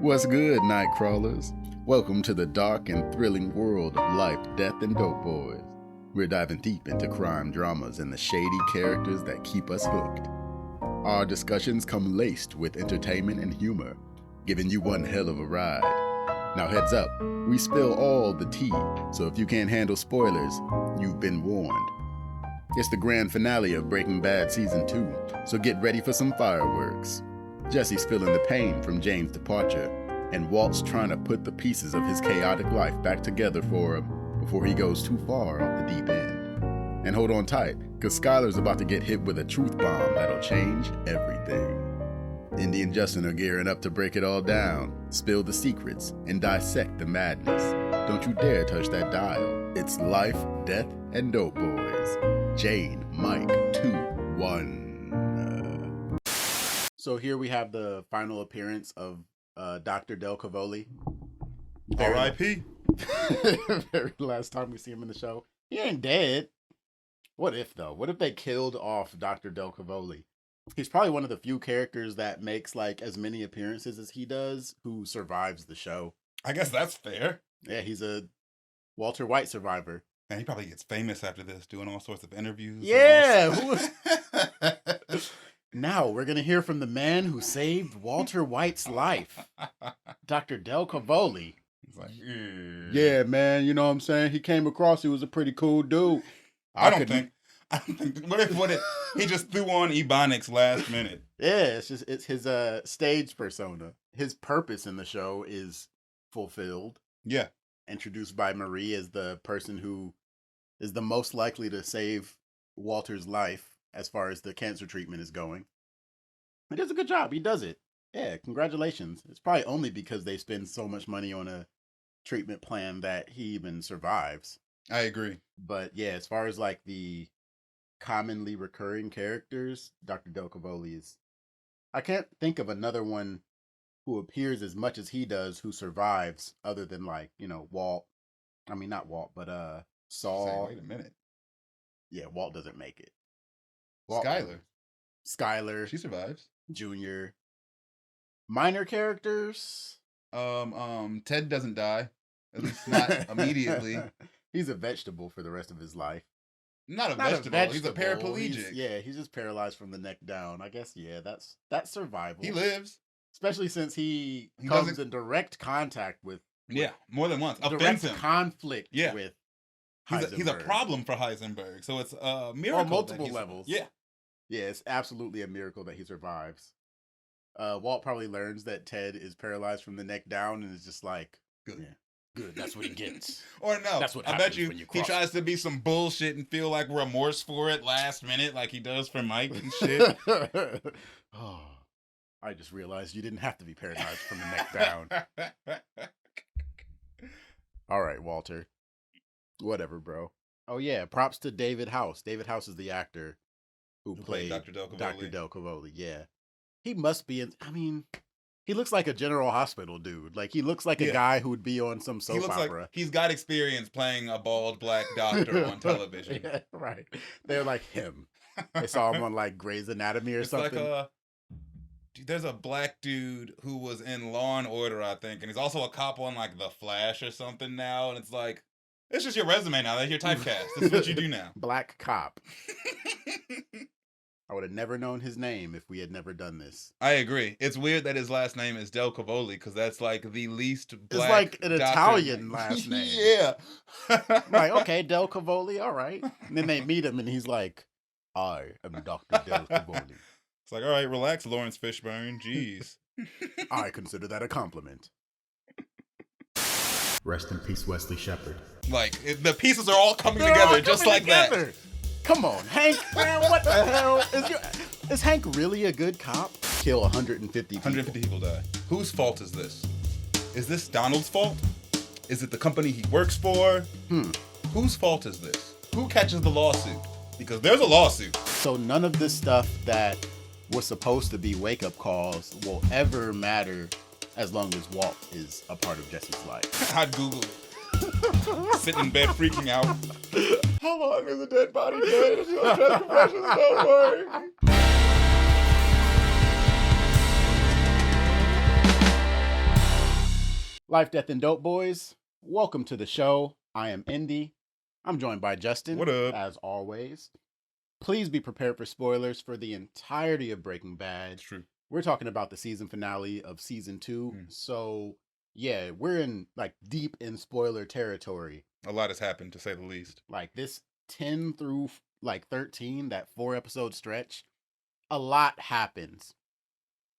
What's good, night crawlers? Welcome to the dark and thrilling world of life, death, and Dopeboys. We're diving deep into crime dramas and the shady characters that keep us hooked. Our discussions come laced with entertainment and humor, giving you one hell of a ride. Now heads up, we spill all the tea, so if you can't handle spoilers, you've been warned. It's the grand finale of Breaking Bad Season 2, so get ready for some fireworks. Jesse's feeling the pain from Jane's departure, and Walt's trying to put the pieces of his chaotic life back together for him before he goes too far off the deep end. And hold on tight, because Skylar's about to get hit with a truth bomb that'll change everything. Indy and Justin are gearing up to break it all down, spill the secrets, and dissect the madness. Don't you dare touch that dial. It's Life, Death, and Dopeboys. Jane, Mike, 2, 1. So here we have the final appearance of Dr. Del Cavoli. R.I.P. Very last time we see him in the show. He ain't dead. What if, though? What if they killed off Dr. Del Cavoli? He's probably one of the few characters that makes like as many appearances as he does who survives the show. I guess that's fair. Yeah, he's a Walter White survivor. And he probably gets famous after this, doing all sorts of interviews. Yeah. Now we're going to hear from the man who saved Walter White's life, Dr. Del Cavoli. He's like, yeah, man, you know what I'm saying? He came across, he was a pretty cool dude. I don't think, what if he just threw on Ebonics last minute? Yeah, it's his stage persona. His purpose in the show is fulfilled. Yeah. Introduced by Marie as the person who is the most likely to save Walter's life as far as the cancer treatment is going. He does a good job. He does it. Yeah, congratulations. It's probably only because they spend so much money on a treatment plan that he even survives. I agree. But yeah, as far as like the commonly recurring characters, Dr. Del Cavoli is... I can't think of another one who appears as much as he does who survives other than like, you know, Walt. I mean, not Walt, but Saul. Wait a minute. Yeah, Walt doesn't make it. Skylar. She survives. Junior. Minor characters. Ted doesn't die. At least not immediately. He's a vegetable for the rest of his life. Not a vegetable. He's a paraplegic. He's just paralyzed from the neck down. I guess, yeah, that's survival. He lives. Especially since he comes in direct contact with more than once. Direct conflict with Heisenberg. He's a problem for Heisenberg. So it's a miracle. On multiple levels. Yeah. Yeah, it's absolutely a miracle that he survives. Walt probably learns that Ted is paralyzed from the neck down and is just like, good. Yeah, good, that's what he gets. Or no, that's what I bet you he tries to be some bullshit and feel like remorse for it last minute like he does for Mike and shit. Oh, I just realized you didn't have to be paralyzed from the neck down. All right, Walter. Whatever, bro. Oh, yeah, props to David House. David House is the actor who played Dr. Del Cavoli. Dr. Del Cavoli, yeah. He must be he looks like a General Hospital dude. Like, he looks like a guy who would be on some soap opera. Like he's got experience playing a bald black doctor on television. Yeah, right. They're like him. They saw him on, like, Grey's Anatomy or something. Like there's a black dude who was in Law and Order, I think, and he's also a cop on, like, The Flash or something now, and it's like, it's just your resume now. That's your typecast. This is what you do now. Black cop. I would have never known his name if we had never done this. I agree. It's weird that his last name is Del Cavoli because that's like the least black. It's like an Italian last name. Yeah. Right, okay, Del Cavoli, all right. And then they meet him and he's like, I am Dr. Del Cavoli. It's like, all right, relax, Lawrence Fishburne. Jeez. I consider that a compliment. Rest in peace, Wesley Shepard. Like, the pieces are all coming together just like that. Come on, Hank, man, what the hell? Is Hank really a good cop? Kill 150 people. 150 people die. Whose fault is this? Is this Donald's fault? Is it the company he works for? Whose fault is this? Who catches the lawsuit? Because there's a lawsuit. So none of this stuff that was supposed to be wake-up calls will ever matter as long as Walt is a part of Jesse's life. I'd Google it. Sit in bed freaking out. How long is a dead body dead? It's no stress compressions, don't worry. Life, Death, and Dope Boys. Welcome to the show. I am Indy. I'm joined by Justin. What up? As always. Please be prepared for spoilers for the entirety of Breaking Bad. It's true. We're talking about the season finale of season 2. So, yeah, we're in deep in spoiler territory. A lot has happened, to say the least. Like this 10 through 13, that 4-episode stretch, a lot happens.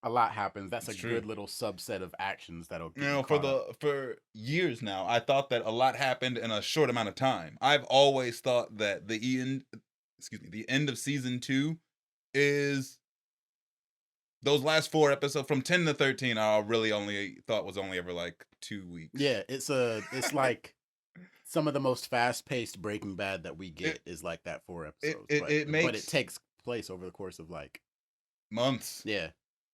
That's a good little subset of actions that'll keep for years now, I thought that a lot happened in a short amount of time. I've always thought that the end of season 2 is those last 4 episodes from 10 to 13. I really only thought was only ever like 2 weeks. Yeah, it's like some of the most fast-paced Breaking Bad that we get is like that 4 episodes. But it takes place over the course of months. Yeah.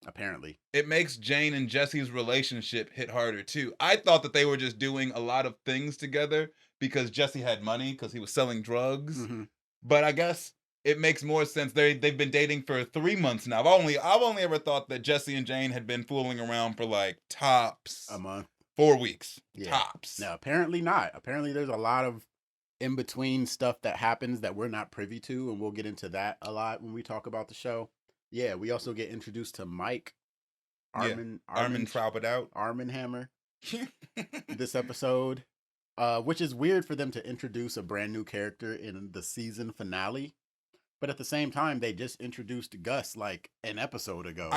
Apparently. It makes Jane and Jesse's relationship hit harder too. I thought that they were just doing a lot of things together because Jesse had money because he was selling drugs. Mm-hmm. But I guess it makes more sense. They've been dating for 3 months now. I've only ever thought that Jesse and Jane had been fooling around for tops a month, 4 weeks, tops. No, apparently not. Apparently there's a lot of in between stuff that happens that we're not privy to, and we'll get into that a lot when we talk about the show. Yeah, we also get introduced to Mike Armin Hammer this episode, which is weird for them to introduce a brand new character in the season finale. But at the same time, they just introduced Gus an episode ago.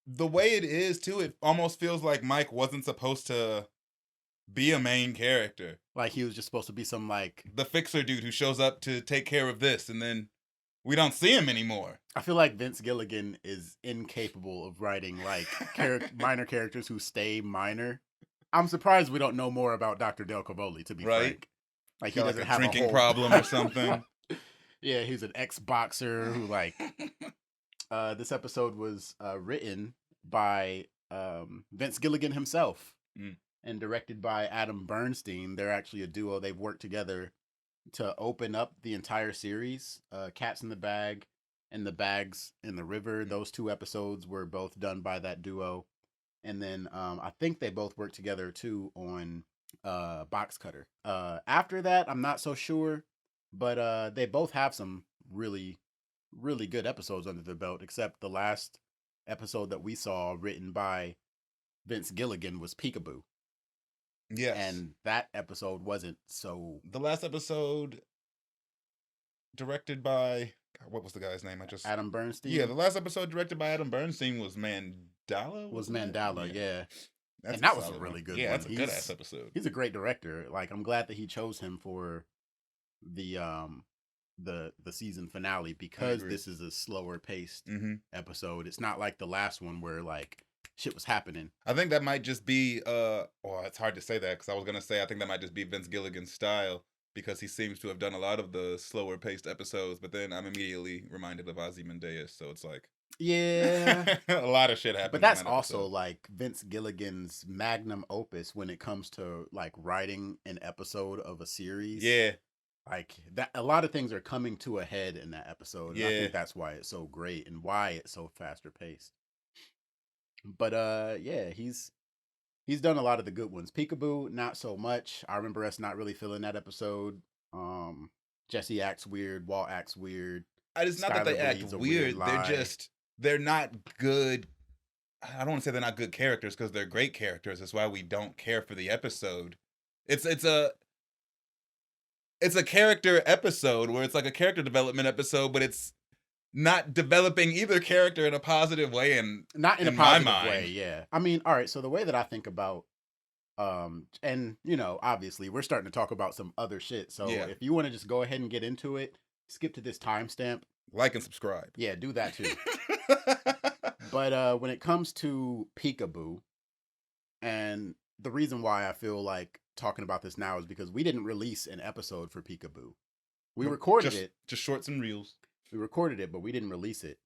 The way it is too, it almost feels like Mike wasn't supposed to be a main character. Like he was just supposed to be some the fixer dude who shows up to take care of this, and then we don't see him anymore. I feel like Vince Gilligan is incapable of writing minor characters who stay minor. I'm surprised we don't know more about Dr. Del Cavoli, to be frank. Like he doesn't have a drinking problem or something. Yeah, he's an ex-boxer who this episode was written by Vince Gilligan himself and directed by Adam Bernstein. They're actually a duo. They've worked together to open up the entire series. Cats in the Bag and The Bags in the River. Those 2 episodes were both done by that duo. And then I think they both worked together too on Box Cutter. After that, I'm not so sure, but they both have some really, really good episodes under their belt, except the last episode that we saw written by Vince Gilligan was Peekaboo. Yes. And that episode wasn't so... The last episode directed by... what was the guy's name? Adam Bernstein? Yeah, the last episode directed by Adam Bernstein was Mandala? Mandala, yeah. And that was a really good one. Yeah, that's a good-ass episode. He's a great director. I'm glad that he chose him for the season finale because this is a slower paced episode. It's not like the last one where shit was happening. I think that might just be it's hard to say that because I was gonna say I think that might just be Vince Gilligan's style because he seems to have done a lot of the slower paced episodes, but then I'm immediately reminded of Ozymandias, so it's yeah, a lot of shit happens. But that's also Vince Gilligan's magnum opus when it comes to writing an episode of a series. Yeah. That a lot of things are coming to a head in that episode. Yeah. And I think that's why it's so great and why it's so faster paced. But yeah, he's done a lot of the good ones. Peekaboo, not so much. I remember us not really feeling that episode. Jesse acts weird, Walt acts weird. It's not that they act weird. They're not good. I don't want to say they're not good characters because they're great characters. That's why we don't care for the episode. It's a character episode where it's a character development episode, but it's not developing either character in a positive way and not in a positive way. Yeah. I mean, all right. So the way that I think about, and obviously we're starting to talk about some other shit. So if you want to just go ahead and get into it, skip to this timestamp, like and subscribe. Yeah, do that too. But when it comes to Peekaboo, and the reason why I feel like talking about this now is because we didn't release an episode for Peekaboo. We recorded it. Just shorts and reels. We recorded it, but we didn't release it.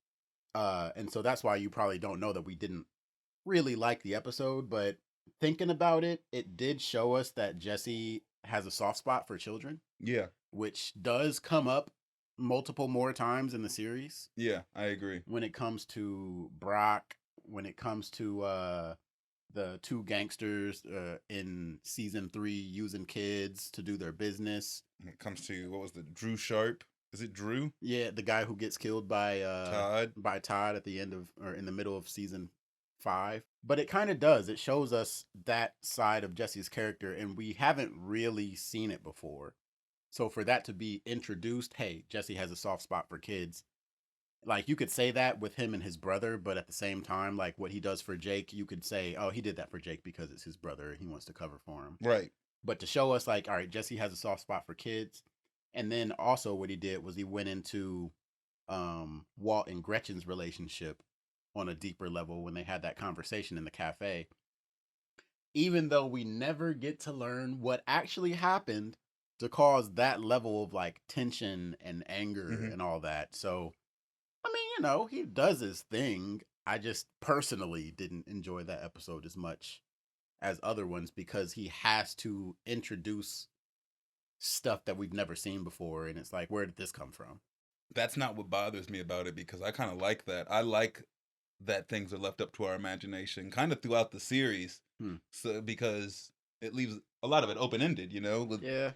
And so that's why you probably don't know that we didn't really like the episode. But thinking about it, it did show us that Jesse has a soft spot for children. Yeah. Which does come up multiple more times in the series. Yeah, I agree. When it comes to Brock, when it comes to the two gangsters in season 3 using kids to do their business. When it comes to, what was the Drew Sharp? Is it Drew? Yeah, the guy who gets killed by Todd at the end of, or in the middle of season 5. But it kind of does. It shows us that side of Jesse's character, and we haven't really seen it before. So for that to be introduced, hey, Jesse has a soft spot for kids. Like, you could say that with him and his brother, but at the same time, like what he does for Jake, you could say, oh, he did that for Jake because it's his brother. He wants to cover for him. Right. But to show us, like, all right, Jesse has a soft spot for kids. And then also what he did was he went into Walt and Gretchen's relationship on a deeper level when they had that conversation in the cafe. Even though we never get to learn what actually happened to cause that level of like tension and anger and all that. So, I mean, you know, he does his thing. I just personally didn't enjoy that episode as much as other ones because he has to introduce stuff that we've never seen before. And it's like, where did this come from? That's not what bothers me about it, because I kind of like that. I like that things are left up to our imagination kind of throughout the series. So, because it leaves a lot of it open-ended, you know? Yeah.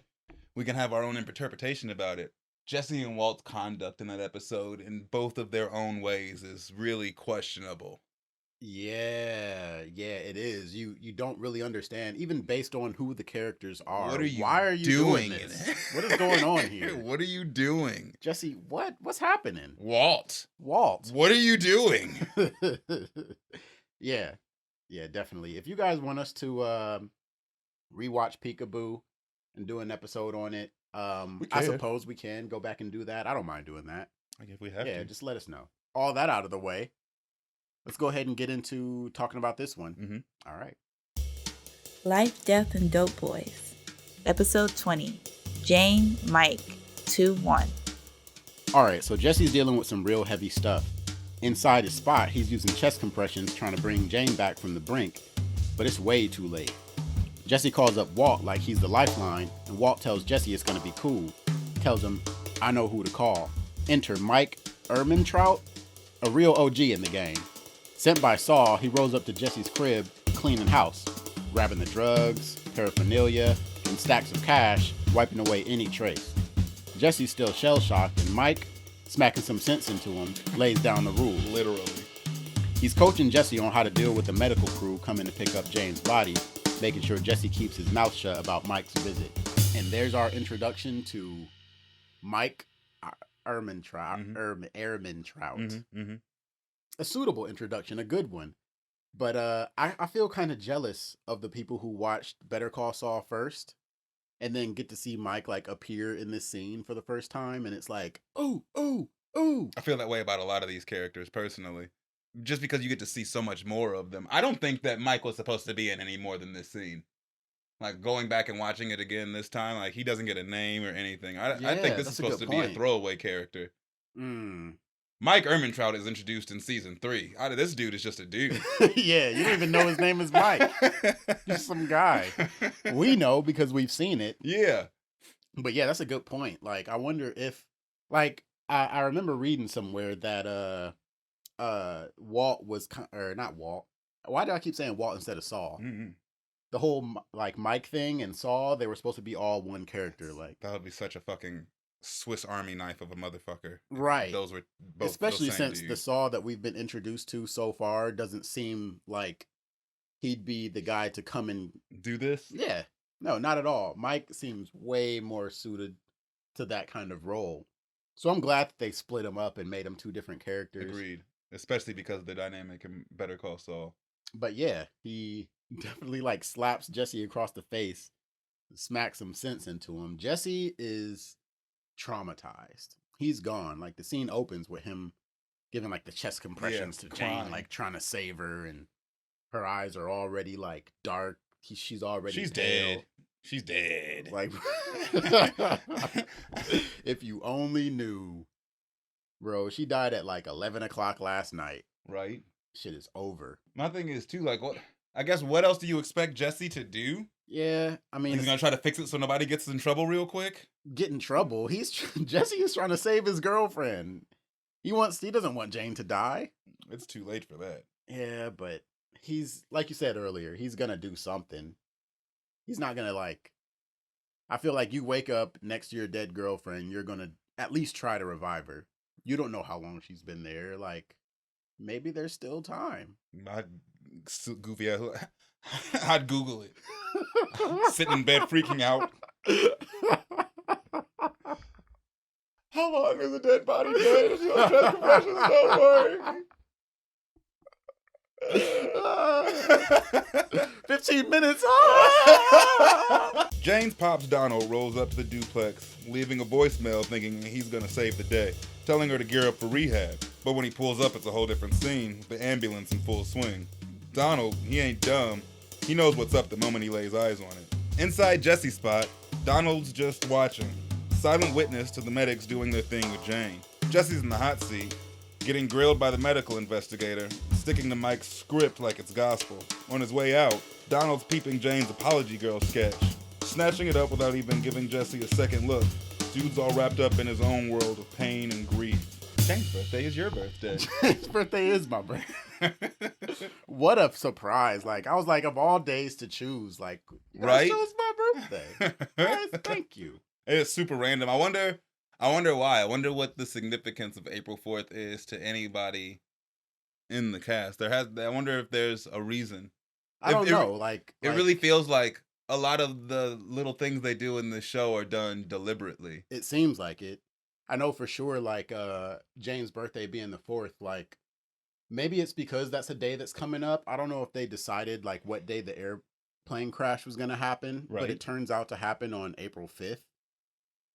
We can have our own interpretation about it. Jesse and Walt's conduct in that episode, in both of their own ways, is really questionable. Yeah, it is. You don't really understand, even based on who the characters are. What are you Why are you doing this? What is going on here? What are you doing? Jesse, what's happening? Walt. What are you doing? Yeah, definitely. If you guys want us to rewatch Peekaboo and do an episode on it, I suppose we can go back and do that. I don't mind doing that. I guess we have to. Yeah, just let us know. All that out of the way. Let's go ahead and get into talking about this one. All right. Life, Death, and Dopeboys. Episode 20. Jane, Mike, 2-1. All right, so Jesse's dealing with some real heavy stuff. Inside his spot, he's using chest compressions trying to bring Jane back from the brink, but it's way too late. Jesse calls up Walt like he's the lifeline, and Walt tells Jesse it's going to be cool. Tells him, I know who to call. Enter Mike Ehrmantraut, a real OG in the game. Sent by Saul, he rolls up to Jesse's crib, cleaning house, grabbing the drugs, paraphernalia, and stacks of cash, wiping away any trace. Jesse's still shell-shocked, and Mike, smacking some sense into him, lays down the rule. Literally. He's coaching Jesse on how to deal with the medical crew coming to pick up Jane's body, making sure Jesse keeps his mouth shut about Mike's visit. And there's our introduction to Mike Ehrmantraut. A suitable introduction, a good one. But I feel kind of jealous of the people who watched Better Call Saul first and then get to see Mike like appear in this scene for the first time, and it's like, ooh. I feel that way about a lot of these characters personally, just because you get to see so much more of them. I don't think that Mike was supposed to be in any more than this scene. Like, going back and watching it again this time, like, he doesn't get a name or anything. I think this is supposed to be a throwaway character. Mike Ehrmantraut is introduced in season 3. This dude is just a dude. Yeah, you don't even know his name is Mike. Just some guy. We know because we've seen it. Yeah. But yeah, that's a good point. Like, I wonder if, like, I remember reading somewhere that Walt was, or not Walt. Why do I keep saying Walt instead of Saul? The whole like Mike thing and Saul, they were supposed to be all one character. Like, that would be such a fucking Swiss Army knife of a motherfucker. Right. Those were both, especially those since dudes. the Saul that we've been introduced to so far doesn't seem like he'd be the guy to come and do this. Yeah. No, not at all. Mike seems way more suited to that kind of role. So I'm glad that they split him up and made him two different characters. Agreed. Especially because of the dynamic in Better Call Saul. But yeah, he definitely like slaps Jesse across the face, smacks some sense into him. Jesse is traumatized. He's gone. Like, the scene opens with him giving like the chest compressions to Jane, like trying to save her, and her eyes are already like dark. She's already pale. Dead. She's dead. Like, if you only knew, bro, she died at like 11 o'clock last night. Right. Shit is over. My thing is too, like, what? I guess what else do you expect Jesse to do? Yeah, I mean, he's gonna try to fix it so nobody gets in trouble real quick. Get in trouble? Jesse is trying to save his girlfriend. He doesn't want Jane to die. It's too late for that. Yeah, but he's like you said earlier, he's gonna do something. He's not gonna like. I feel like you wake up next to your dead girlfriend, you're gonna at least try to revive her. You don't know how long she's been there. Like, maybe there's still time. Goofy ass. I'd Google it. Sitting in bed freaking out. How long is a dead body dead? If your chest compressions don't work. 15 minutes. Jane's pops Donald rolls up to the duplex, leaving a voicemail thinking he's gonna save the day, telling her to gear up for rehab. But when he pulls up, it's a whole different scene, the ambulance in full swing. Donald, he ain't dumb. He knows what's up the moment he lays eyes on it. Inside Jesse's spot, Donald's just watching, silent witness to the medics doing their thing with Jane. Jesse's in the hot seat, getting grilled by the medical investigator, sticking to Mike's script like it's gospel. On his way out, Donald's peeping Jane's apology girl sketch, snatching it up without even giving Jesse a second look. Dude's all wrapped up in his own world of pain and grief. Jane's birthday is your birthday. Jane's birthday is my birthday. What a surprise. Like, I was like, of all days to choose, like, right? So it's my birthday. Yes, thank you. It's super random. I wonder why. I wonder what the significance of April 4th is to anybody in the cast. I wonder if there's a reason. I don't know. Like, it really feels like a lot of the little things they do in the show are done deliberately. It seems like it. I know for sure, like, Jane's birthday being the 4th, like, maybe it's because that's a day that's coming up. I don't know if they decided, like, what day the airplane crash was going to happen, but it turns out to happen on April 5th.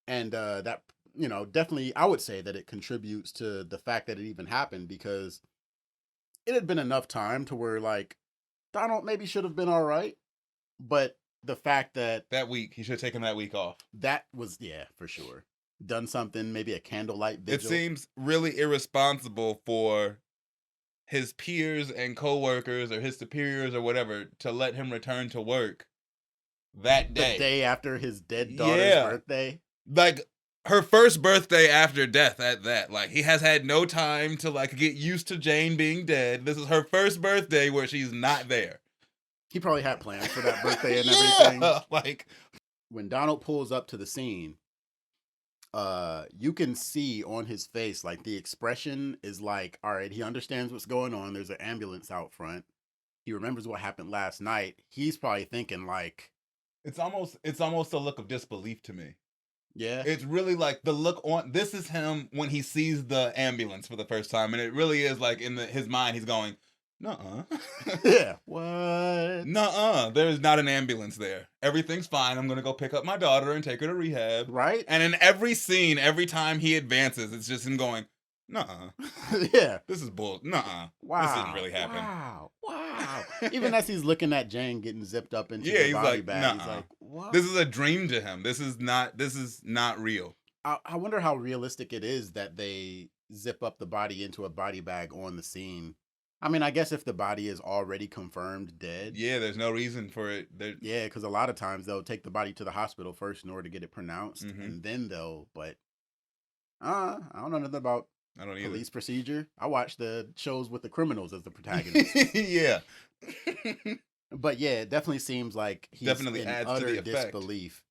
And that, you know, definitely, I would say that it contributes to the fact that it even happened, because it had been enough time to where, like, Donald maybe should have been all right. But the fact that... That week, he should have taken that week off. That was, yeah, for sure. Done something, maybe a candlelight vigil. It seems really irresponsible for his peers and coworkers or his superiors or whatever to let him return to work that day. The day after his dead daughter's birthday. Like, her first birthday after death at that. Like, he has had no time to, like, get used to Jane being dead. This is her first birthday where she's not there. He probably had plans for that birthday and everything. Like, when Donald pulls up to the scene, you can see on his face, like, the expression is like, all right, he understands what's going on. There's an ambulance out front. He remembers what happened last night. He's probably thinking, like... It's almost a look of disbelief to me. Yeah. It's really like the look on... This is him when he sees the ambulance for the first time. And it really is like in his mind, he's going, nuh-uh. Yeah. What? Nuh-uh. There's not an ambulance there. Everything's fine. I'm going to go pick up my daughter and take her to rehab. Right. And in every scene, every time he advances, it's just him going, nuh-uh. Yeah. This is bull. Nuh-uh. Wow. This didn't really happen. Wow. Even as he's looking at Jane getting zipped up into the body bag, nuh-uh. he's like, what? This is a dream to him. This is not real. I wonder how realistic it is that they zip up the body into a body bag on the scene. I mean, I guess if the body is already confirmed dead. Yeah, there's no reason for it. Yeah, because a lot of times they'll take the body to the hospital first in order to get it pronounced, Mhm. and then I don't know nothing about I don't either. police procedure. I watch the shows with the criminals as the protagonists. Yeah. But yeah, it definitely seems like he's Definitely in adds to utter the effect. disbelief.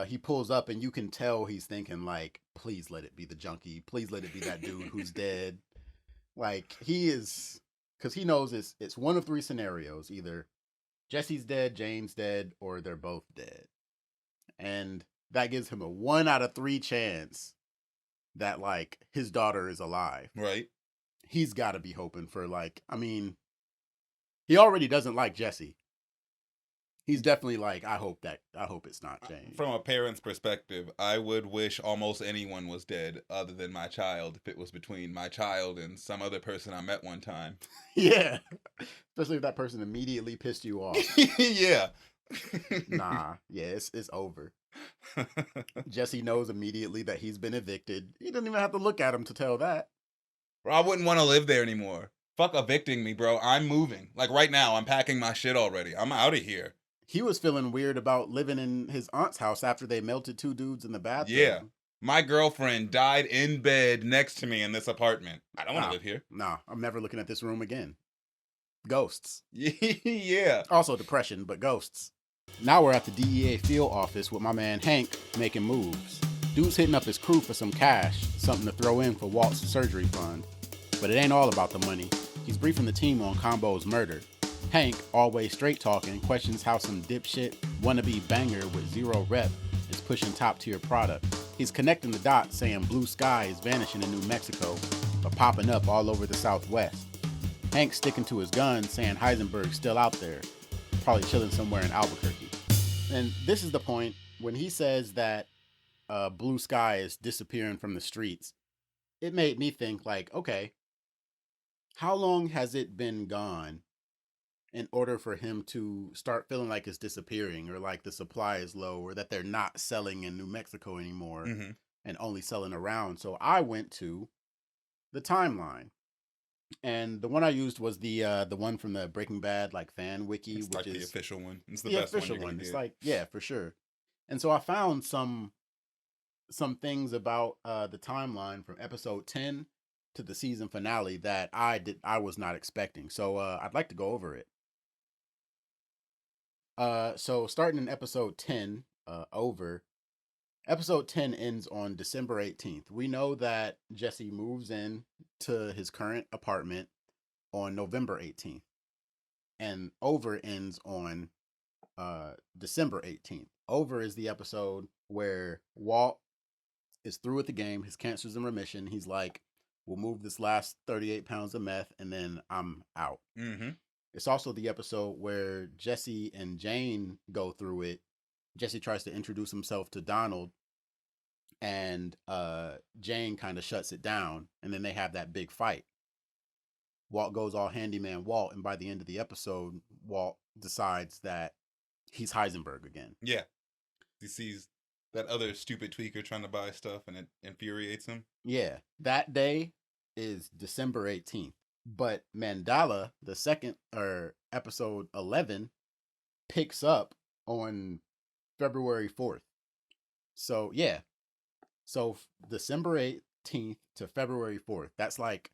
He pulls up and you can tell he's thinking, like, please let it be the junkie. Please let it be that dude who's dead. Like, he is, because he knows it's one of three scenarios. Either Jesse's dead, Jane's dead, or they're both dead. And that gives him a 1 out of 3 chance that, like, his daughter is alive. Right. He's got to be hoping for, like, I mean, he already doesn't like Jesse. He's definitely like, I hope it's not Jane. From a parent's perspective, I would wish almost anyone was dead other than my child if it was between my child and some other person I met one time. Yeah. Especially if that person immediately pissed you off. Yeah. Nah. Yeah, it's over. Jesse knows immediately that he's been evicted. He doesn't even have to look at him to tell that. Bro, I wouldn't want to live there anymore. Fuck evicting me, bro. I'm moving. Like right now, I'm packing my shit already. I'm out of here. He was feeling weird about living in his aunt's house after they melted 2 dudes in the bathroom. Yeah. My girlfriend died in bed next to me in this apartment. I don't want to live here. Nah, I'm never looking at this room again. Ghosts. Yeah. Also depression, but ghosts. Now we're at the DEA field office with my man Hank making moves. Dude's hitting up his crew for some cash, something to throw in for Walt's surgery fund. But it ain't all about the money. He's briefing the team on Combo's murder. Hank, always straight talking, questions how some dipshit wannabe banger with zero rep is pushing top tier product. He's connecting the dots, saying blue sky is vanishing in New Mexico, but popping up all over the Southwest. Hank's sticking to his gun, saying Heisenberg's still out there, probably chilling somewhere in Albuquerque. And this is the point when he says that blue sky is disappearing from the streets. It made me think, like, okay, how long has it been gone in order for him to start feeling like it's disappearing, or like the supply is low, or that they're not selling in New Mexico anymore and only selling around? So I went to the timeline. And the one I used was the one from the Breaking Bad like fan wiki, It's which like is the official one. It's the the best official one. It's like, yeah, for sure. And so I found some things about the timeline from episode 10 to the season finale that I was not expecting. So I'd like to go over it. So starting in episode 10, episode 10 ends on December 18th. We know that Jesse moves in to his current apartment on November 18th. And Over ends on December 18th. Over is the episode where Walt is through with the game. His cancer's in remission. He's like, we'll move this last 38 pounds of meth and then I'm out. It's also the episode where Jesse and Jane go through it. Jesse tries to introduce himself to Donald, and Jane kind of shuts it down, and then they have that big fight. Walt goes all handyman Walt, and by the end of the episode, Walt decides that he's Heisenberg again. Yeah. He sees that other stupid tweaker trying to buy stuff, and it infuriates him. Yeah. That day is December 18th. But Mandala, the second, or episode 11, picks up on February 4th. So, yeah. So, December 18th to February 4th. That's like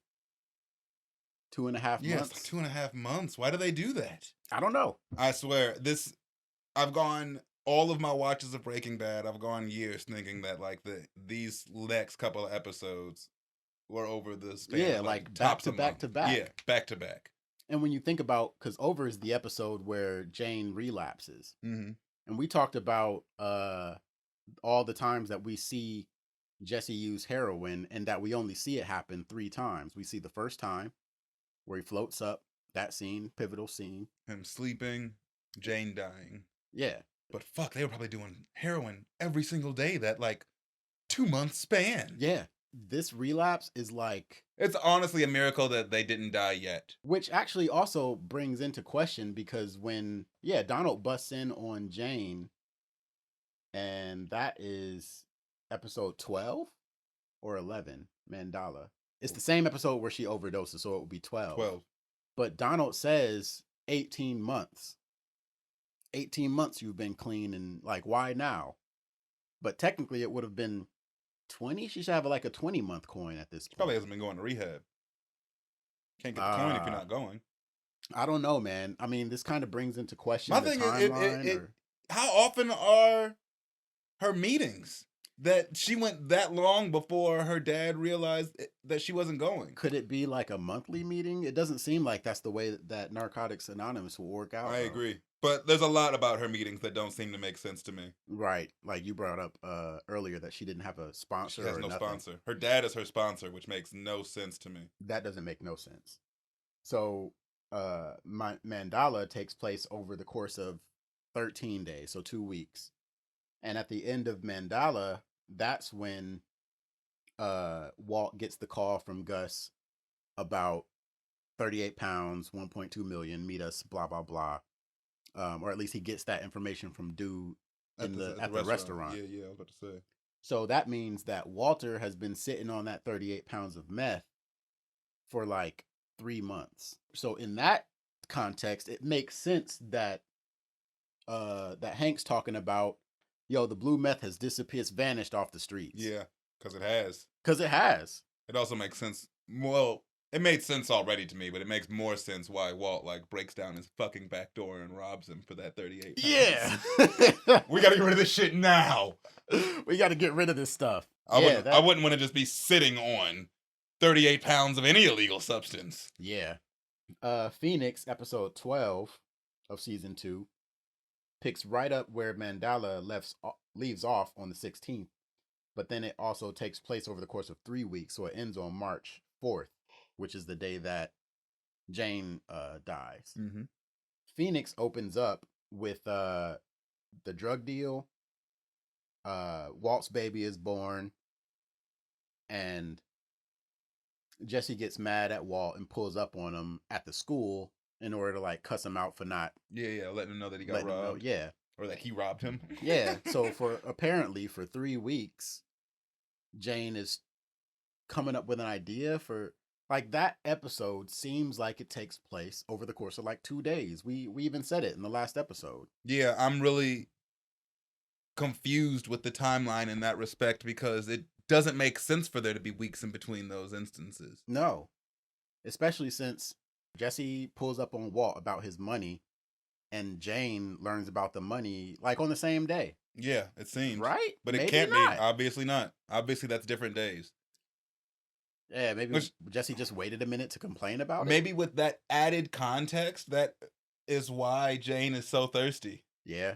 2.5 months. Yeah, it's like 2.5 months. Why do they do that? I don't know. I swear, I've gone all of my watches of Breaking Bad. I've gone years thinking that like these next couple of episodes were over the span. Yeah, like back to back to back. Yeah, back to back. And when you think about, because Over is the episode where Jane relapses. And we talked about all the times that we see Jesse use heroin, and that we only see it happen 3 times. We see the first time where he floats up, that scene, pivotal scene. Him sleeping, Jane dying. Yeah. But fuck, they were probably doing heroin every single day, that like 2-month span. Yeah. This relapse is like... It's honestly a miracle that they didn't die yet. Which actually also brings into question, because when, Donald busts in on Jane, and that is episode 12 or 11, Mandala. It's the same episode where she overdoses, so it would be 12. 12. But Donald says 18 months. 18 months you've been clean, and like, why now? But technically it would have been 20. She should have like a 20-month coin at this point. Probably hasn't been going to rehab. Can't get the coin if you're not going. I don't know, man. I mean, this kind of brings into question My the thing timeline. is, how often are her meetings? That she went that long before her dad realized that she wasn't going. Could it be like a monthly meeting? It doesn't seem like that's the way that Narcotics Anonymous will work out. I agree. But there's a lot about her meetings that don't seem to make sense to me. Right. Like you brought up earlier that she didn't have a sponsor. She has no sponsor. Her dad is her sponsor, which makes no sense to me. That doesn't make no sense. So Mandala takes place over the course of 13 days, so 2 weeks. And at the end of Mandala, that's when Walt gets the call from Gus about 38 pounds, 1.2 million, meet us, blah, blah, blah. Or at least he gets that information from dude at the restaurant. Yeah, I was about to say. So that means that Walter has been sitting on that 38 pounds of meth for like 3 months. So in that context, it makes sense that that Hank's talking about, the blue meth has disappeared, it's vanished off the streets. Yeah, because it has. Because it has. It also makes sense. Well, It made sense already to me, but it makes more sense why Walt like breaks down his fucking back door and robs him for that 38 pounds. Yeah. We gotta get rid of this shit now. We got to get rid of this stuff. I wouldn't want to just be sitting on 38 pounds of any illegal substance. Yeah. Phoenix, episode 12 of season 2, picks right up where Mandala leaves off on the 16th, but then it also takes place over the course of 3 weeks, so it ends on March 4th, which is the day that Jane dies. Mm-hmm. Phoenix opens up with the drug deal. Walt's baby is born, and Jesse gets mad at Walt and pulls up on him at the school in order to like cuss him out for not letting him know that he got robbed. Or that he robbed him. So for 3 weeks, Jane is coming up with an idea for like that episode seems like it takes place over the course of like 2 days. We even said it in the last episode. Yeah, I'm really confused with the timeline in that respect because it doesn't make sense for there to be weeks in between those instances. No. Especially since Jesse pulls up on Walt about his money and Jane learns about the money like on the same day. Yeah, it seems. Right? But it Maybe can't not. be. Obviously not. Obviously that's different days. Yeah, maybe Jesse just waited a minute to complain about it. Maybe with that added context, that is why Jane is so thirsty. Yeah.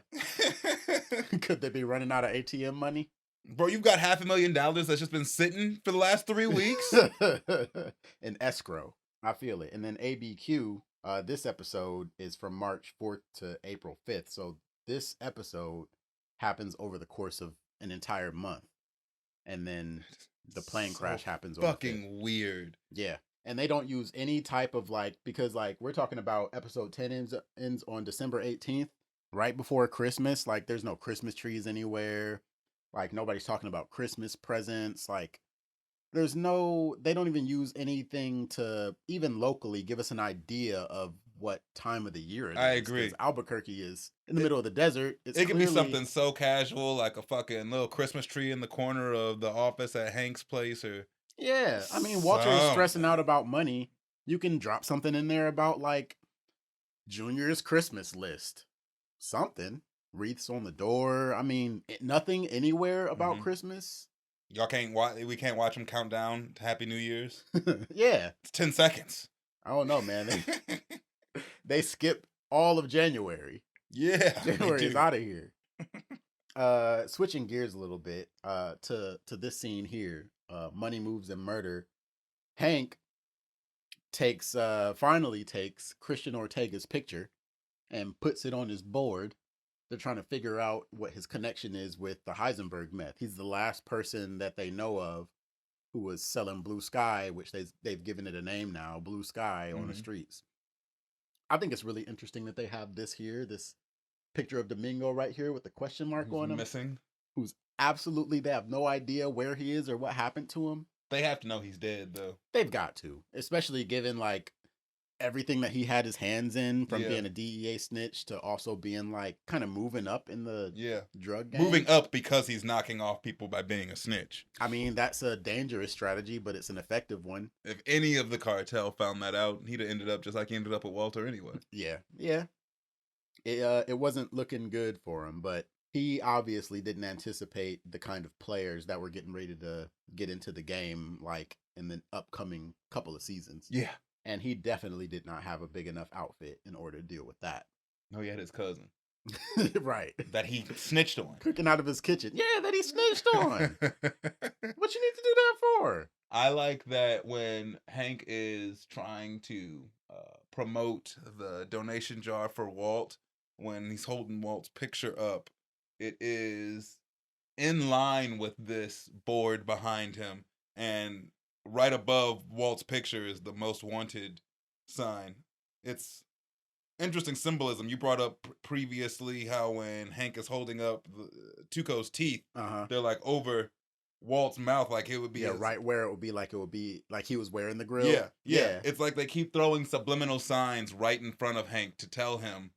Could they be running out of ATM money? Bro, you've got $500,000 that's just been sitting for the last 3 weeks? In escrow. I feel it. And then ABQ, this episode is from March 4th to April 5th. So this episode happens over the course of an entire month. And then the plane crash happens on fucking weird. Yeah. And they don't use any type of like, because like we're talking about episode 10 ends on December 18th, right before Christmas. Like there's no Christmas trees anywhere. Like nobody's talking about Christmas presents. Like they don't even use anything to even locally give us an idea of what time of the year it is. I agree. Albuquerque is in the middle of the desert. It could be something so casual, like a fucking little Christmas tree in the corner of the office at Hank's place, or yeah. I mean, Walter is stressing out about money. You can drop something in there about like Junior's Christmas list, something. Wreaths on the door. I mean, nothing anywhere about Christmas. Y'all can't watch. We can't watch them count down to Happy New Year's. Yeah, it's 10 seconds. I don't know, man. They skip all of January. Yeah, January is out of here. Switching gears a little bit to this scene here. Money, Moves, and Murder. Hank finally takes Christian Ortega's picture and puts it on his board. They're trying to figure out what his connection is with the Heisenberg meth. He's the last person that they know of who was selling Blue Sky, which they've given it a name now, Blue Sky, on the streets. I think it's really interesting that they have this picture of Domingo right here with the question mark on him. Missing. Who's absolutely, they have no idea where he is or what happened to him. They have to know he's dead, though. They've got to, especially given like everything that he had his hands in, from being a DEA snitch to also being like kind of moving up in the drug game. Moving up because he's knocking off people by being a snitch. I mean, that's a dangerous strategy, but it's an effective one. If any of the cartel found that out, he'd have ended up just like he ended up with Walter anyway. Yeah. It wasn't looking good for him, but he obviously didn't anticipate the kind of players that were getting ready to get into the game like in the upcoming couple of seasons. Yeah. And he definitely did not have a big enough outfit in order to deal with that. No, he had his cousin. Right. That he snitched on. Cooking out of his kitchen. Yeah, that he snitched on. What you need to do that for? I like that when Hank is trying to promote the donation jar for Walt, when he's holding Walt's picture up, it is in line with this board behind him, and right above Walt's picture is the most wanted sign. It's interesting symbolism. You brought up previously how when Hank is holding up Tuco's teeth, they're like over Walt's mouth, like it would be right where it would be like he was wearing the grill. Yeah. It's like they keep throwing subliminal signs right in front of Hank to tell him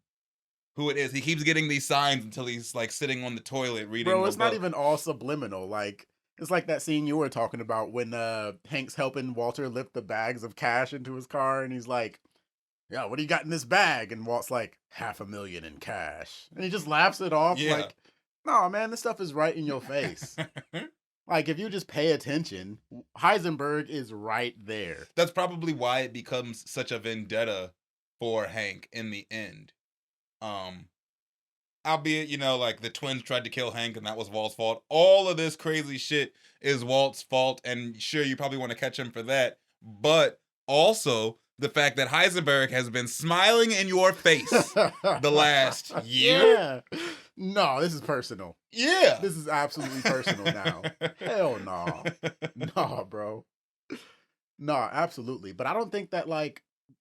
who it is. He keeps getting these signs until he's like sitting on the toilet reading. Bro, it's not even all subliminal. Like It's like that scene you were talking about when Hank's helping Walter lift the bags of cash into his car, and he's like, "Yeah, what do you got in this bag?" And Walt's like, $500,000 in cash, and he just laughs it off. Yeah. Like, no, man, this stuff is right in your face. Like, if you just pay attention, Heisenberg is right there. That's probably why it becomes such a vendetta for Hank in the end. Albeit, like the twins tried to kill Hank and that was Walt's fault. All of this crazy shit is Walt's fault, and sure, you probably want to catch him for that. But also the fact that Heisenberg has been smiling in your face the last year. Yeah. No, this is personal. Yeah. This is absolutely personal now. Hell no. No, bro. No, absolutely. But I don't think that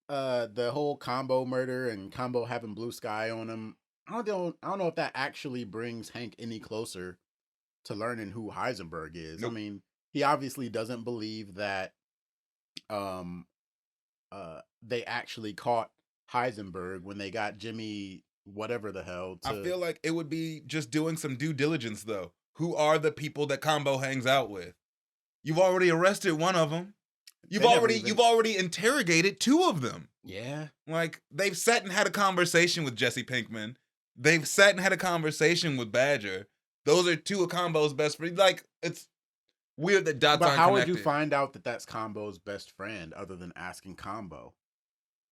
the whole Combo murder and Combo having blue sky on him, I don't know if that actually brings Hank any closer to learning who Heisenberg is. Nope. I mean, he obviously doesn't believe that they actually caught Heisenberg when they got Jimmy whatever the hell to... I feel like it would be just doing some due diligence, though. Who are the people that Combo hangs out with? You've already arrested one of them. You've already interrogated two of them. Yeah. Like, they've sat and had a conversation with Jesse Pinkman. They've sat and had a conversation with Badger. Those are two of Combo's best friends. Like, it's weird that dots aren't connected. But how would you find out that that's Combo's best friend other than asking Combo?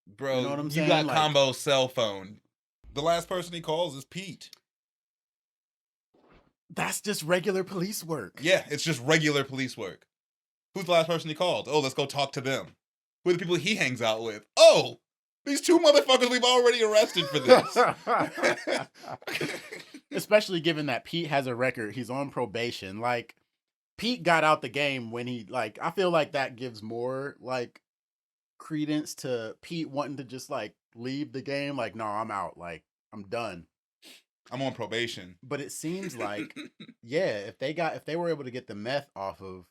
Bro, you know what I'm saying? You got Combo's cell phone. The last person he calls is Pete. That's just regular police work. Yeah, it's just regular police work. Who's the last person he called? Oh, let's go talk to them. Who are the people he hangs out with? Oh, these two motherfuckers we've already arrested for this. Especially given that Pete has a record. He's on probation. Like, Pete got out the game when he, I feel like that gives more, credence to Pete wanting to just, leave the game. Like, no, I'm out. Like, I'm done. I'm on probation. But it seems like, yeah, if they were able to get the meth off of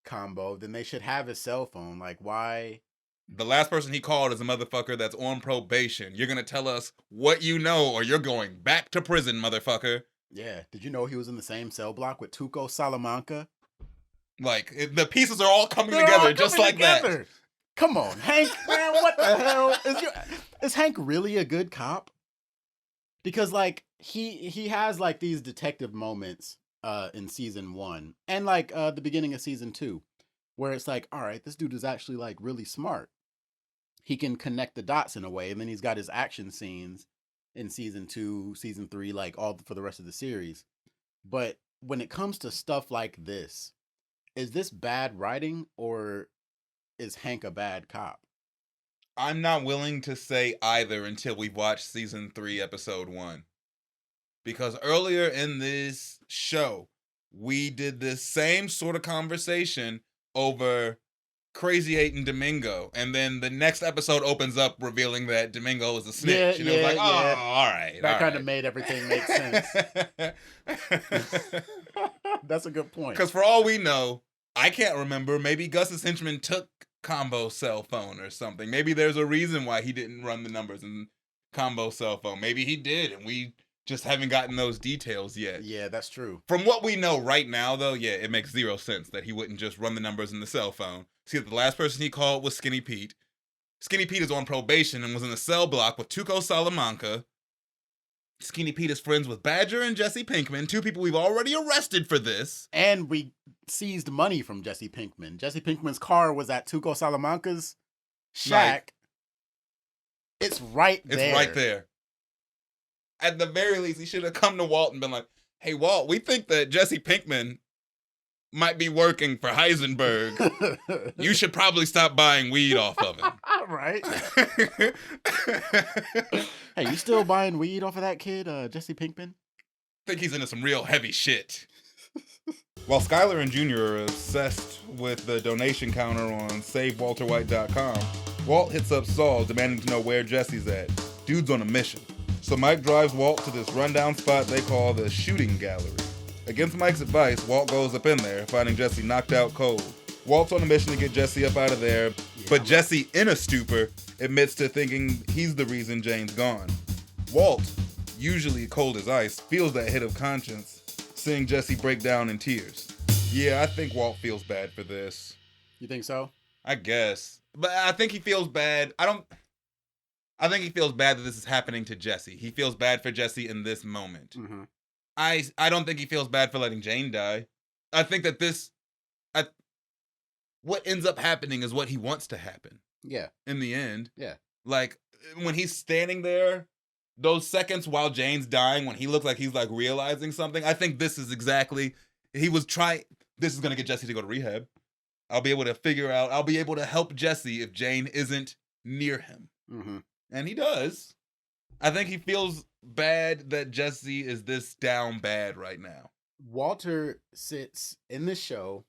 Combo, then they should have his cell phone. Like, why? The last person he called is a motherfucker that's on probation. You're gonna tell us what you know, or you're going back to prison, motherfucker. Yeah. Did you know he was in the same cell block with Tuco Salamanca? Like, the pieces are all coming together just like that. Come on, Hank, man, what the hell? Is Hank really a good cop? Because, he has, these detective moments in season 1 and, the beginning of season 2, where it's like, all right, this dude is actually, really smart. He can connect the dots in a way, and then he's got his action scenes in season 2, season 3, all for the rest of the series. But when it comes to stuff like this, is this bad writing, or is Hank a bad cop? I'm not willing to say either until we've watched season 3, episode 1. Because earlier in this show, we did this same sort of conversation over Crazy 8 and Domingo. And then the next episode opens up revealing that Domingo is a snitch. And it was like, oh, all right. That kind of made everything make sense. That's a good point. Because for all we know, I can't remember. Maybe Gus's henchman took Combo's cell phone or something. Maybe there's a reason why he didn't run the numbers in Combo's cell phone. Maybe he did, and we just haven't gotten those details yet. Yeah, that's true. From what we know right now, though, yeah, it makes zero sense that he wouldn't just run the numbers in the cell phone. See, the last person he called was Skinny Pete. Skinny Pete is on probation and was in a cell block with Tuco Salamanca. Skinny Pete is friends with Badger and Jesse Pinkman, two people we've already arrested for this. And we seized money from Jesse Pinkman. Jesse Pinkman's car was at Tuco Salamanca's shack. It's right there. It's right there. At the very least, he should have come to Walt and been like, hey, Walt, we think that Jesse Pinkman might be working for Heisenberg. You should probably stop buying weed off of him. Right. Hey, you still buying weed off of that kid, Jesse Pinkman? I think he's into some real heavy shit. While Skylar and Junior are obsessed with the donation counter on SaveWalterWhite.com, Walt hits up Saul demanding to know where Jesse's at. Dude's on a mission. So Mike drives Walt to this rundown spot they call the shooting gallery. Against Mike's advice, Walt goes up in there, finding Jesse knocked out cold. Walt's on a mission to get Jesse up out of there, but Jesse, in a stupor, admits to thinking he's the reason Jane's gone. Walt, usually cold as ice, feels that hit of conscience, seeing Jesse break down in tears. Yeah, I think Walt feels bad for this. You think so? I guess. But I think he feels bad. I think he feels bad that this is happening to Jesse. He feels bad for Jesse in this moment. Mm-hmm. I don't think he feels bad for letting Jane die. I think that what ends up happening is what he wants to happen. Yeah. In the end. Yeah. Like when he's standing there, those seconds while Jane's dying, when he looks like he's like realizing something, I think this is exactly this is gonna get Jesse to go to rehab. I'll be able to help Jesse if Jane isn't near him. Mm-hmm. And he does. I think he feels bad that Jesse is this down bad right now. Walter sits in the show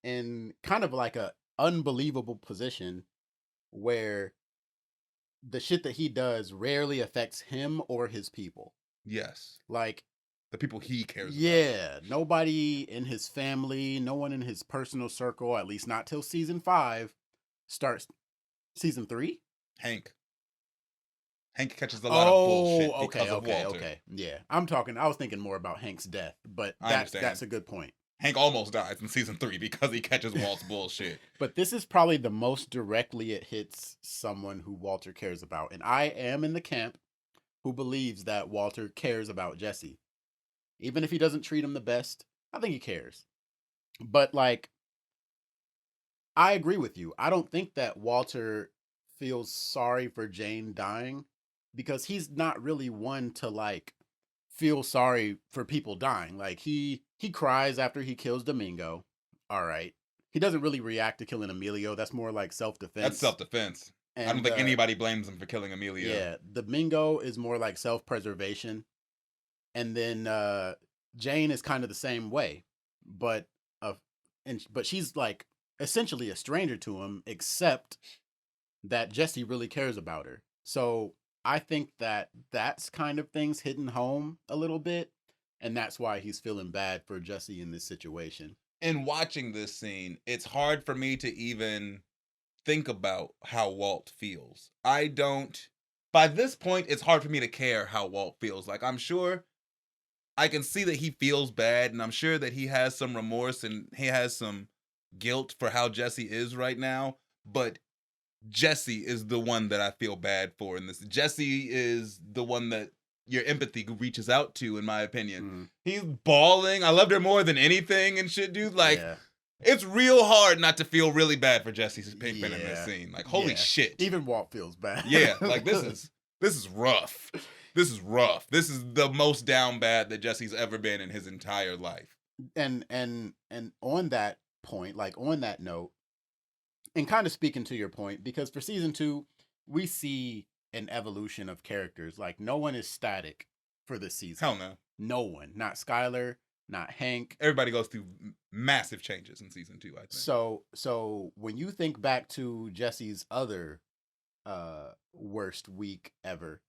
in kind of like a unbelievable position where the shit that he does rarely affects him or his people. Yes. Like the people he cares about. Yeah, nobody in his family, no one in his personal circle, at least not till season 5 starts. Season 3? Hank catches a lot of bullshit because of Walter. Okay. Yeah. I was thinking more about Hank's death, but that's a good point. Hank almost dies in season 3 because he catches Walt's bullshit. But this is probably the most directly it hits someone who Walter cares about. And I am in the camp who believes that Walter cares about Jesse. Even if he doesn't treat him the best, I think he cares. But like, I agree with you. I don't think that Walter feels sorry for Jane dying because he's not really one to like feel sorry for people dying. Like he cries after he kills Domingo. All right. He doesn't really react to killing Emilio. That's more like self-defense. That's self-defense. I don't think anybody blames him for killing Emilio. Yeah. Domingo is more like self-preservation. And then Jane is kind of the same way. But she's like essentially a stranger to him, except that Jesse really cares about her. So I think that that's kind of things hitting home a little bit. And that's why he's feeling bad for Jesse in this situation. In watching this scene, it's hard for me to even think about how Walt feels. By this point, it's hard for me to care how Walt feels. Like, I'm sure I can see that he feels bad, and I'm sure that he has some remorse and he has some guilt for how Jesse is right now. But Jesse is the one that I feel bad for in this. Jesse is the one that your empathy reaches out to, in my opinion. He's bawling. I loved her more than anything and shit, dude. Like, it's real hard not to feel really bad for Jesse Pinkman in this scene. Like, holy shit. Even Walt feels bad. Yeah, like this is rough. This is rough. This is the most down bad that Jesse's ever been in his entire life. And on that point, like on that note, and kind of speaking to your point, because for season 2, we see an evolution of characters. Like no one is static for this season. Hell no. No one. Not Skylar, not Hank. Everybody goes through massive changes in season 2, I think. So when you think back to Jesse's other worst week ever,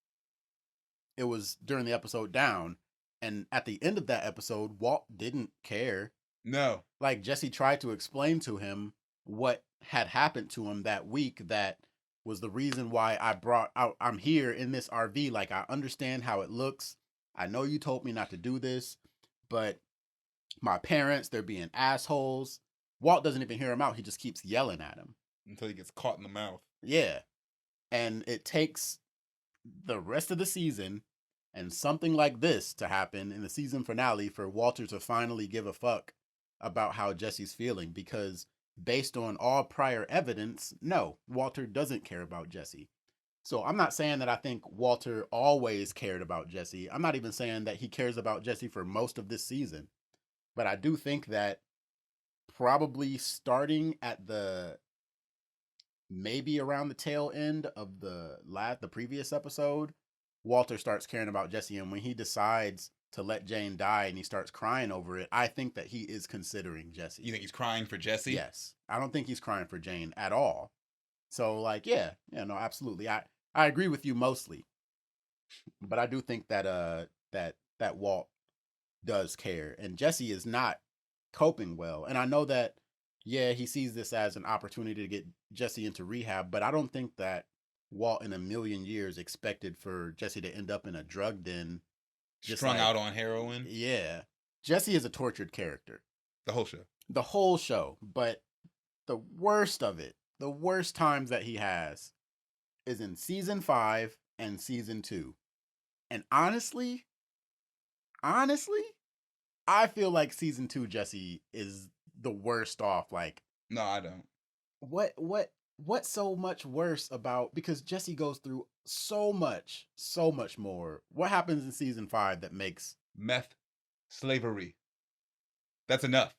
it was during the episode Down, and at the end of that episode, Walt didn't care. No. Like Jesse tried to explain to him what had happened to him that week that was the reason why I'm here in this RV. Like, I understand how it looks. I know you told me not to do this, but my parents, they're being assholes. Walt doesn't even hear him out. He just keeps yelling at him. Until he gets caught in the mouth. Yeah. And it takes the rest of the season and something like this to happen in the season finale for Walter to finally give a fuck about how Jesse's feeling, because based on all prior evidence, no, Walter doesn't care about Jesse. So I'm not saying that I think Walter always cared about Jesse. I'm not even saying that he cares about Jesse for most of this season. But I do think that probably starting at maybe around the tail end of the previous episode, Walter starts caring about Jesse. And when he decides to let Jane die and he starts crying over it, I think that he is considering Jesse. You think he's crying for Jesse? Yes. I don't think he's crying for Jane at all. So like, yeah, no, absolutely. I agree with you mostly. But I do think that that Walt does care, and Jesse is not coping well. And I know that, yeah, he sees this as an opportunity to get Jesse into rehab, but I don't think that Walt in a million years expected for Jesse to end up in a drug den. Strung out on heroin? Yeah. Jesse is a tortured character. The whole show. The whole show, but the worst of it, the worst times that he has is in season 5 and season 2. And honestly, I feel like season 2 Jesse is the worst off. Like, No, I don't. what's so much worse about, because Jesse goes through so much more. What happens in season 5 that makes Meth slavery. That's enough.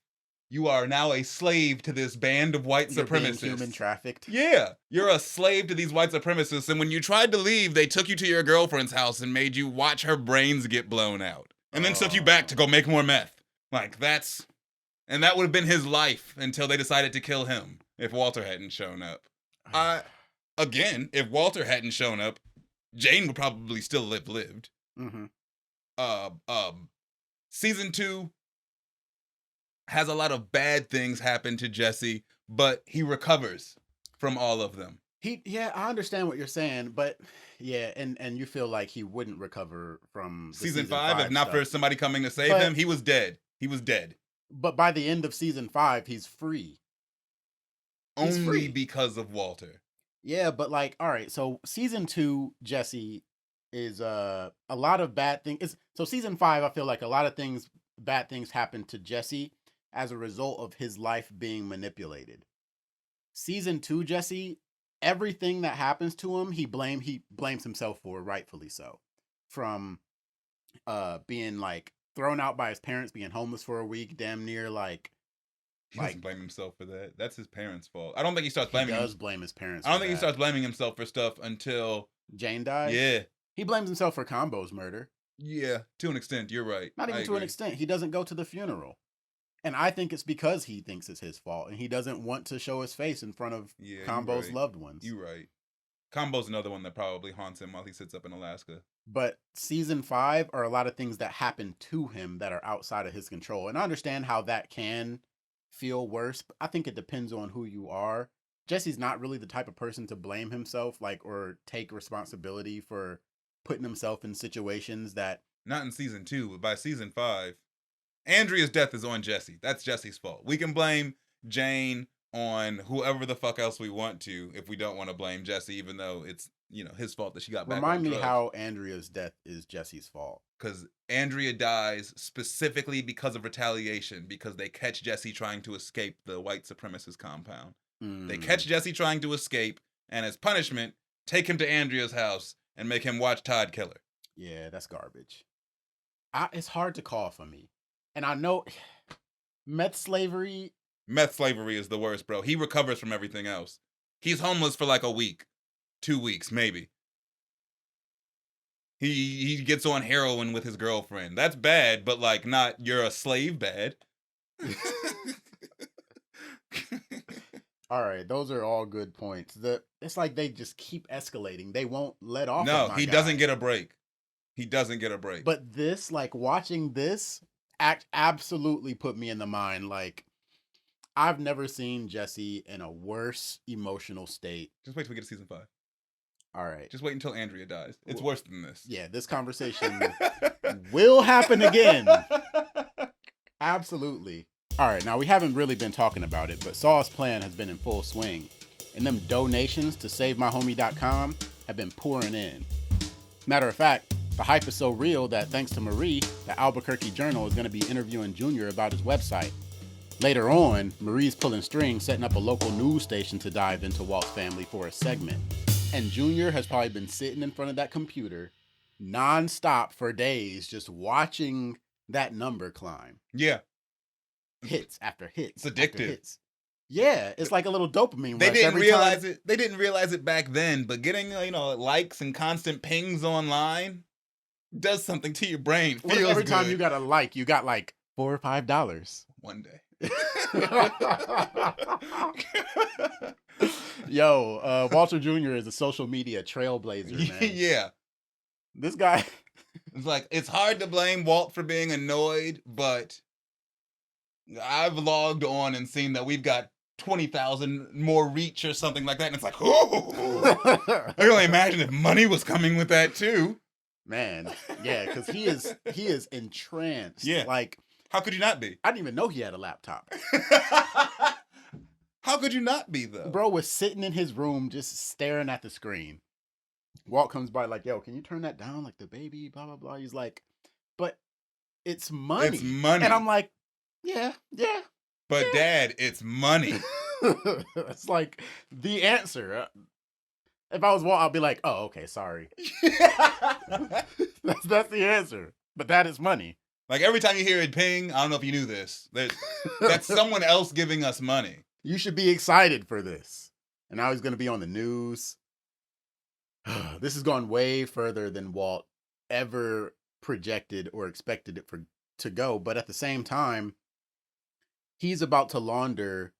You are now a slave to this band of white you're being supremacists. human trafficked? Yeah, you're a slave to these white supremacists, and when you tried to leave, they took you to your girlfriend's house and made you watch her brains get blown out, and then took you back to go make more meth. Like, and that would have been his life until they decided to kill him if Walter hadn't shown up. Again, if Walter hadn't shown up, Jane would probably still lived. Mm-hmm. Season 2 has a lot of bad things happen to Jesse, but he recovers from all of them. I understand what you're saying, but yeah, and you feel like he wouldn't recover from season 5 if not for somebody coming to save him. He was dead. But by the end of season 5, he's free. Only because of Walter. Yeah, but like, all right, so season 2 Jesse is a lot of bad things. So season 5, I feel like a lot of bad things happen to Jesse as a result of his life being manipulated. Season 2 Jesse, everything that happens to him, he blames himself for, rightfully so. From being like thrown out by his parents, being homeless for a week, damn near like he doesn't blame himself for that. That's his parents' fault. I don't think he starts blaming. He does blame his parents. I don't think he starts blaming himself for stuff until Jane dies. Yeah, he blames himself for Combo's murder. Yeah, to an extent, you're right. Not even to an extent. He doesn't go to the funeral. And I think it's because he thinks it's his fault, and he doesn't want to show his face in front of Combo's loved ones. You're right. Combo's another one that probably haunts him while he sits up in Alaska. But season 5 are a lot of things that happen to him that are outside of his control. And I understand how that can feel worse. But I think it depends on who you are. Jesse's not really the type of person to blame himself, or take responsibility for putting himself in situations that... Not in season 2, but by season 5... Andrea's death is on Jesse. That's Jesse's fault. We can blame Jane on whoever the fuck else we want to if we don't want to blame Jesse, even though it's, his fault that she got back on drugs. Remind me how Andrea's death is Jesse's fault. Because Andrea dies specifically because of retaliation, because they catch Jesse trying to escape the white supremacist compound. They catch Jesse trying to escape, and as punishment, take him to Andrea's house and make him watch Todd kill her. Yeah, that's garbage. It's hard to call for me. And I know meth slavery is the worst, bro. He recovers from everything else. He's homeless for like a week, 2 weeks, maybe. He gets on heroin with his girlfriend. That's bad, but like not you're a slave bad. All right, those are all good points. It's like they just keep escalating. They won't let off. No, he doesn't get a break. He doesn't get a break. But this, like watching this act absolutely put me in the mind. Like, I've never seen Jesse in a worse emotional state. Just wait till we get to season 5. All right. Just wait until Andrea dies. It's worse than this. Yeah, this conversation will happen again. Absolutely. All right, now we haven't really been talking about it, but Saul's plan has been in full swing. And them donations to SaveMyHomie.com have been pouring in. Matter of fact, the hype is so real that thanks to Marie, the Albuquerque Journal is going to be interviewing Junior about his website. Later on, Marie's pulling strings, setting up a local news station to dive into Walt's family for a segment. And Junior has probably been sitting in front of that computer nonstop for days, just watching that number climb. Yeah. Hits after hits. It's addictive. After hits. Yeah, it's like a little dopamine rush. They didn't realize it. They didn't realize it back then, but getting likes and constant pings online does something to your brain. Feels every good. time you got a like, you got like $4 or $5. One day. Yo, Walter Jr. is a social media trailblazer, man. Yeah. This guy. It's like, it's hard to blame Walt for being annoyed, but I've logged on and seen that we've got 20,000 more reach or something like that. And it's like, oh, I can only imagine if money was coming with that too. Man, yeah, because he is entranced. Yeah. Like, How could you not be? I didn't even know he had a laptop. How could you not be, though? Bro was sitting in his room just staring at the screen. Walt comes by like, yo, can you turn that down? Like the baby, blah, blah, blah. He's like, but it's money. It's money. And I'm like, yeah. But Dad, it's money. It's like the answer. If I was Walt, I'd be like, oh, okay, sorry. That's the answer. But that is money. Like every time you hear it ping, I don't know if you knew this. That's someone else giving us money. You should be excited for this. And now he's going to be on the news. This has gone way further than Walt ever projected or expected it to go. But at the same time, he's about to launder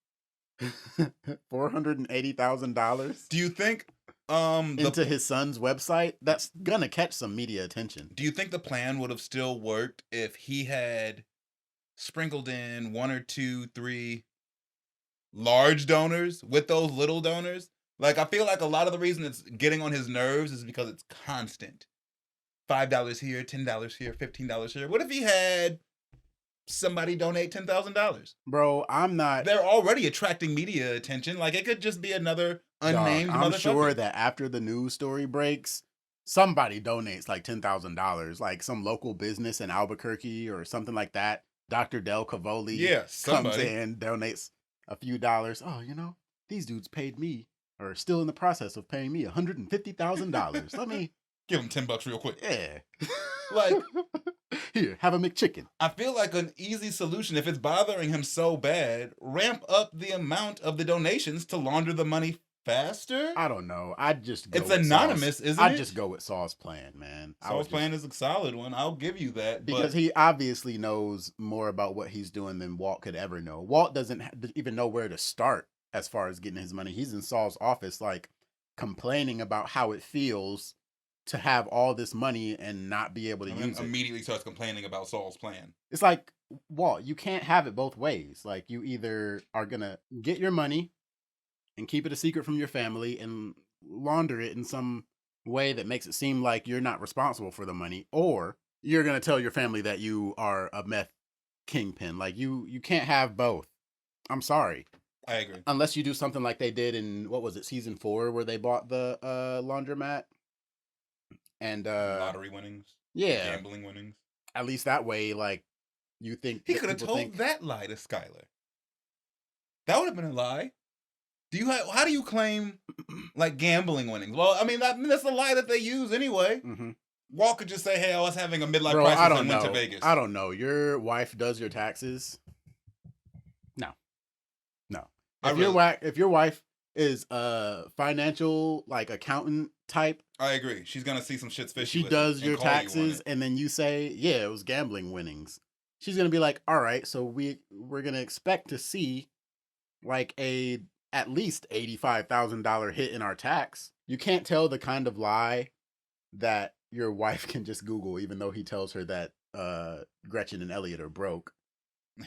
$480,000. Do you think into his son's website? That's gonna catch some media attention. Do you think the plan would have still worked if he had sprinkled in 1 or 2, 3 large donors with those little donors? Like, I feel like a lot of the reason it's getting on his nerves is because it's constant. $5 here, $10 here, $15 here. What if he had somebody donate $10,000? Bro, I'm not. They're already attracting media attention. Like, it could just be another unnamed motherfucker. I'm sure that after the news story breaks, somebody donates like $10,000, like some local business in Albuquerque or something like that. Dr. Del Cavoli comes in, donates a few dollars. Oh, these dudes paid me, or still in the process of paying me $150,000. Let me give him $10 real quick. Yeah. Like, here, have a McChicken. I feel like an easy solution, if it's bothering him so bad, ramp up the amount of the donations to launder the money faster. I don't know. I'd just go it's with anonymous, Saul's. isn't it? I'd just go with Saul's plan, man. Saul's plan is a solid one. I'll give you that. Because he obviously knows more about what he's doing than Walt could ever know. Walt doesn't even know where to start as far as getting his money. He's in Saul's office, like, complaining about how it feels to have all this money and not be able to use it. Immediately starts complaining about Saul's plan. It's like, Walt, you can't have it both ways. Like, you either are going to get your money and keep it a secret from your family and launder it in some way that makes it seem like you're not responsible for the money, or you're going to tell your family that you are a meth kingpin. Like, you can't have both. I'm sorry. I agree. Unless you do something like they did in, what was it, season 4, where they bought the laundromat and lottery winnings. Yeah. Gambling winnings. At least that way, like, you think he could have told that lie to Skylar. That would have been a lie. How do you claim like gambling winnings? Well, I mean that's the lie that they use anyway. Mm-hmm. Walt could just say, "Hey, I was having a midlife crisis and went to Vegas." I don't know. Your wife does your taxes? No. If your wife is a financial, like, accountant type, I agree. She's gonna see some shit's fishy. She does your taxes, and then you say, "Yeah, it was gambling winnings." She's gonna be like, "All right, so we're gonna expect to see like at least $85,000 hit in our tax." You can't tell the kind of lie that your wife can just Google, even though he tells her that Gretchen and Elliot are broke.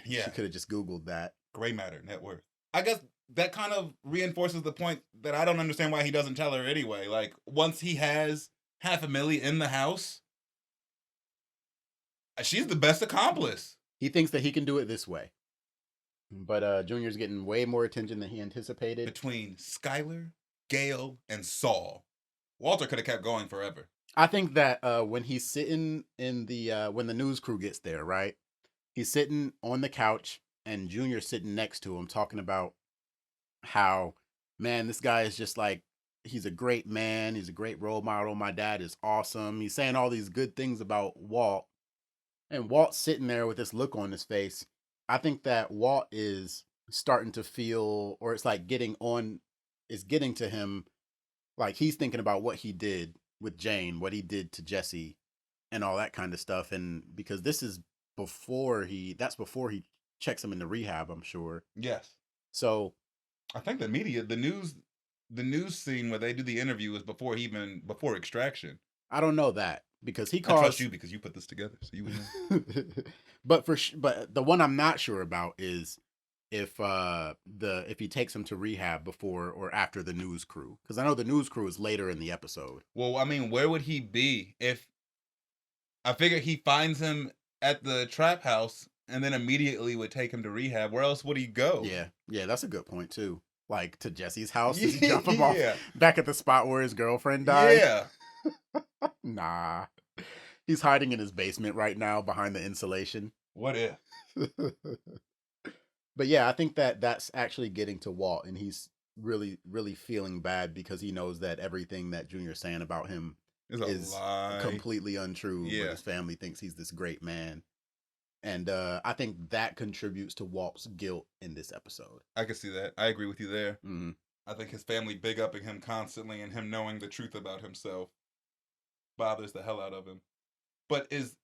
Yeah, she could have just Googled that. Gray matter, net worth. I guess that kind of reinforces the point that I don't understand why he doesn't tell her anyway. Like, once he has $500,000 in the house, she's the best accomplice. He thinks that he can do it this way. But Junior's getting way more attention than he anticipated. Between Skylar, Gale, and Saul, Walter could have kept going forever. I think that when he's sitting in the when the news crew gets there, right? He's sitting on the couch and Junior's sitting next to him talking about how, man, this guy is just like, he's a great man. He's a great role model. My dad is awesome. He's saying all these good things about Walt. And Walt's sitting there with this look on his face. I think that Walt is starting to feel, or it's like getting to him, like he's thinking about what he did with Jane, what he did to Jesse, and all that kind of stuff. And because this is before he checks him into rehab, I'm sure. Yes. So I think the news scene where they do the interview is before extraction. I don't know that, because he I calls. trust you because you put this together, so you would know. But the one I'm not sure about is if he takes him to rehab before or after the news crew, because I know the news crew is later in the episode. Well, I mean, where would he be if? I figure he finds him at the trap house and then immediately would take him to rehab, where else would he go? Yeah, that's a good point too. Like to Jesse's house, just drop him off Yeah. back at the spot where his girlfriend died. Yeah. Nah, he's hiding in his basement right now behind the insulation. What if? But yeah, I think that that's actually getting to Walt, and he's really, really feeling bad because he knows that everything that Junior's saying about him Is a lie. completely untrue. Yeah. But his family thinks he's this great man. And I think that contributes to Walt's guilt in this episode. I can see that. I agree with you there. Mm-hmm. I think his family big upping him constantly and him knowing the truth about himself bothers the hell out of him. But is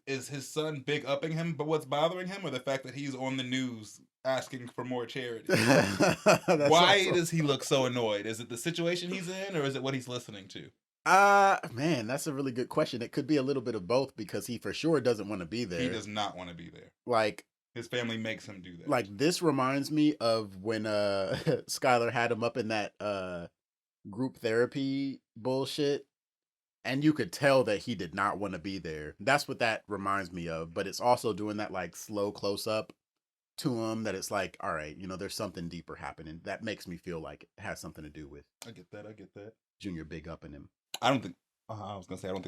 his son big upping him, but what's bothering him, or the fact that he's on the news asking for more charity? Why does he look so annoyed? Is it the situation he's in, or is it what he's listening to? Man, that's a really good question. It could be a little bit of both because he for sure doesn't want to be there. He does not want to be there. Like his family makes him do that. Like this reminds me of when Skylar had him up in that group therapy bullshit. And you could tell that he did not want to be there. That's what that reminds me of. But it's also doing that like slow close up to him that it's like, all right, there's something deeper happening. That makes me feel like it has something to do with. I get that. Junior big up in him. I don't think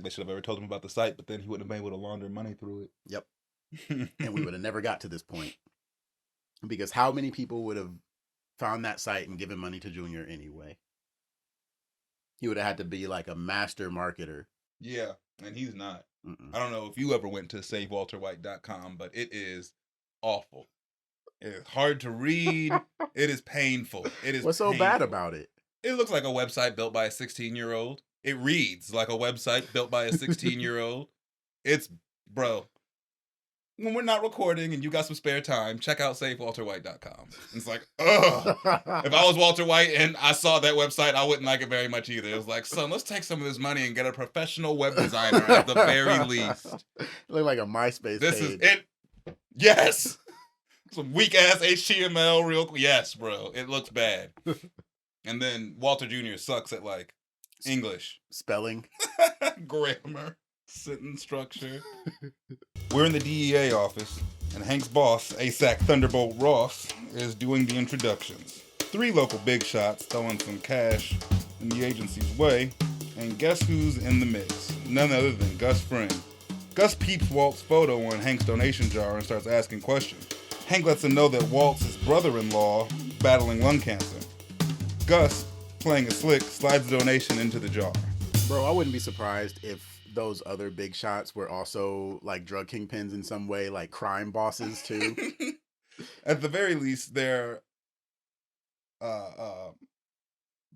they should have ever told him about the site, but then he wouldn't have been able to launder money through it. Yep. And we would have never got to this point. Because how many people would have found that site and given money to Junior anyway? He would have had to be like a master marketer. Yeah, and he's not. Mm-mm. I don't know if you ever went to SaveWalterWhite.com, but it is awful. It is hard to read. It is painful. It is. What's so bad about it? It looks like a website built by a 16-year-old. It reads like a website built by a 16-year-old. It's, bro, when we're not recording and you got some spare time, check out SaveWalterWhite.com. It's like, ugh. If I was Walter White and I saw that website, I wouldn't like it very much either. It was like, son, let's take some of this money and get a professional web designer at the very least. Look like a MySpace This page. is it. Yes. Some weak-ass HTML real quick. Yes, bro. It looks bad. And then Walter Jr. sucks at, like, English. Spelling. Grammar. Sentence structure. We're in the DEA office, and Hank's boss, ASAC Thunderbolt Ross, is doing the introductions. 3 local big shots throwing some cash in the agency's way, and guess who's in the mix? None other than Gus Fring. Gus peeps Walt's photo on Hank's donation jar and starts asking questions. Hank lets him know that Walt's his brother-in-law battling lung cancer. Gus, playing it slick, slides the donation into the jar. Bro, I wouldn't be surprised if those other big shots were also like drug kingpins in some way, like crime bosses too. At the very least, they're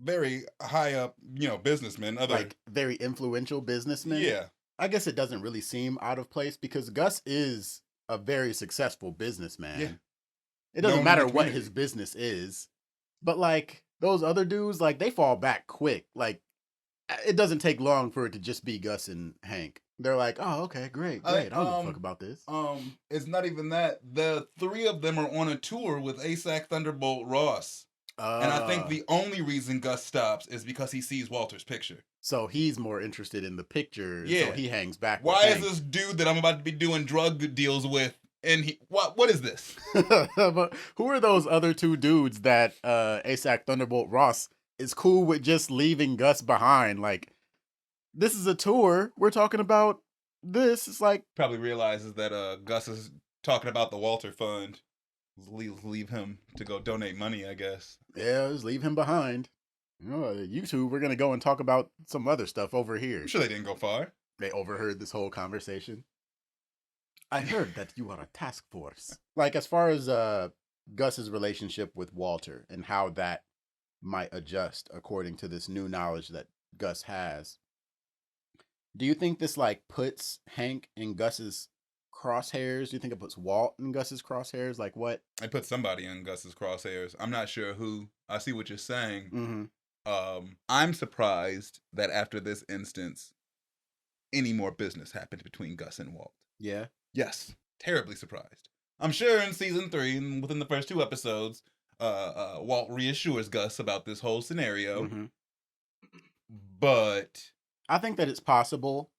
very high up, businessmen. Like very influential businessmen. Yeah. I guess it doesn't really seem out of place because Gus is a very successful businessman. Yeah. It doesn't matter what his business is. But like those other dudes, like they fall back quick. Like it doesn't take long for it to just be Gus and Hank. They're like, oh, okay, great. I don't give a fuck about this. It's not even that. The 3 of them are on a tour with ASAC Thunderbolt Ross. And I think the only reason Gus stops is because he sees Walter's picture. So he's more interested in the picture. Yeah. So he hangs back. Why is this dude that I'm about to be doing drug deals with? And what is this? But who are those other 2 dudes that ASAC Thunderbolt Ross is cool with just leaving Gus behind? Like, this is a tour. We're talking about this. It's like probably realizes that Gus is talking about the Walter Fund. Leave him to go donate money, I guess. Yeah, just leave him behind. You 2, we're gonna go and talk about some other stuff over here. I'm sure they didn't go far. They overheard this whole conversation. I heard that you are a task force. Like, as far as Gus's relationship with Walter and how that might adjust according to this new knowledge that Gus has, do you think this like puts Hank in Gus's crosshairs? Do you think it puts Walt in Gus's crosshairs? Like what? I put somebody in Gus's crosshairs. I'm not sure who. I see what you're saying. Mm-hmm. I'm surprised that after this instance, any more business happened between Gus and Walt. Yeah. Yes. Terribly surprised. I'm sure in season 3, and within the first 2 episodes, Walt reassures Gus about this whole scenario. Mm-hmm. But I think that it's possible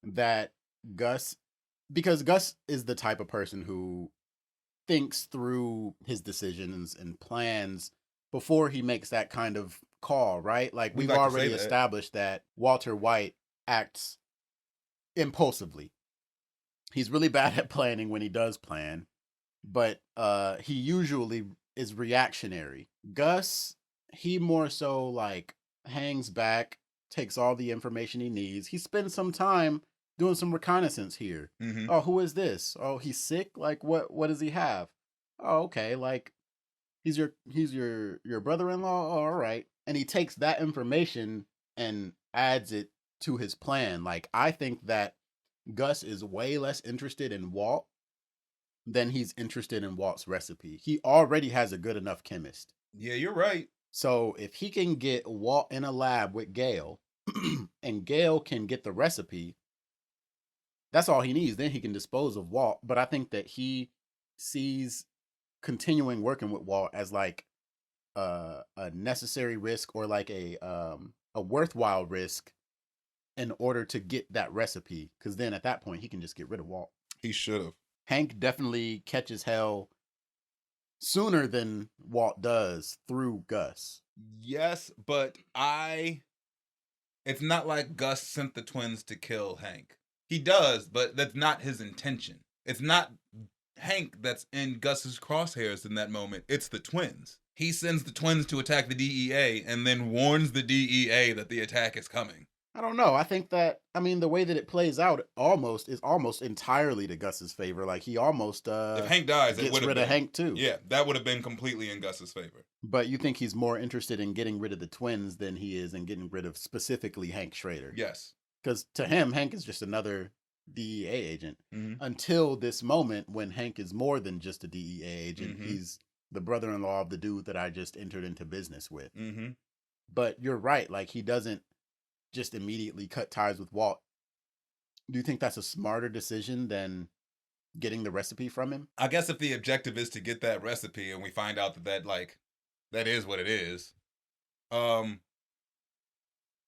that Gus because Gus is the type of person who thinks through his decisions and plans before he makes that kind of call, right? Like We'd we've like to say already that. established that Walter White acts impulsively. He's really bad at planning when he does plan, but he usually is reactionary. Gus, he more so like hangs back, takes all the information he needs. He spends some time doing some reconnaissance here. Mm-hmm. Oh, who is this? Oh, he's sick? Like what does he have? Oh, okay, like he's your brother-in-law. Oh, all right. And he takes that information and adds it to his plan. Like I think that Gus is way less interested in Walt than he's interested in Walt's recipe. He already has a good enough chemist. Yeah, you're right. So if he can get Walt in a lab with Gale and Gale can get the recipe, that's all he needs. Then he can dispose of Walt. But I think that he sees continuing working with Walt as like a necessary risk or like a worthwhile risk in order to get that recipe. Because then at that point, he can just get rid of Walt. He should have. Hank definitely catches hell sooner than Walt does through Gus. Yes, but it's not like Gus sent the twins to kill Hank. He does, but that's not his intention. It's not Hank that's in Gus's crosshairs in that moment. It's the twins. He sends the twins to attack the DEA and then warns the DEA that the attack is coming. I don't know. I think that, I mean, the way that it plays out is almost entirely to Gus's favor. Like he almost if Hank dies, it gets would have rid been of Hank too. Yeah, that would have been completely in Gus's favor. But you think he's more interested in getting rid of the twins than he is in getting rid of specifically Hank Schrader? Yes. Because to him, Hank is just another DEA agent. Mm-hmm. Until this moment when Hank is more than just a DEA agent. Mm-hmm. He's the brother-in-law of the dude that I just entered into business with. Mm-hmm. But you're right. Like he doesn't just immediately cut ties with Walt. Do you think that's a smarter decision than getting the recipe from him? I guess if the objective is to get that recipe and we find out that is what it is, I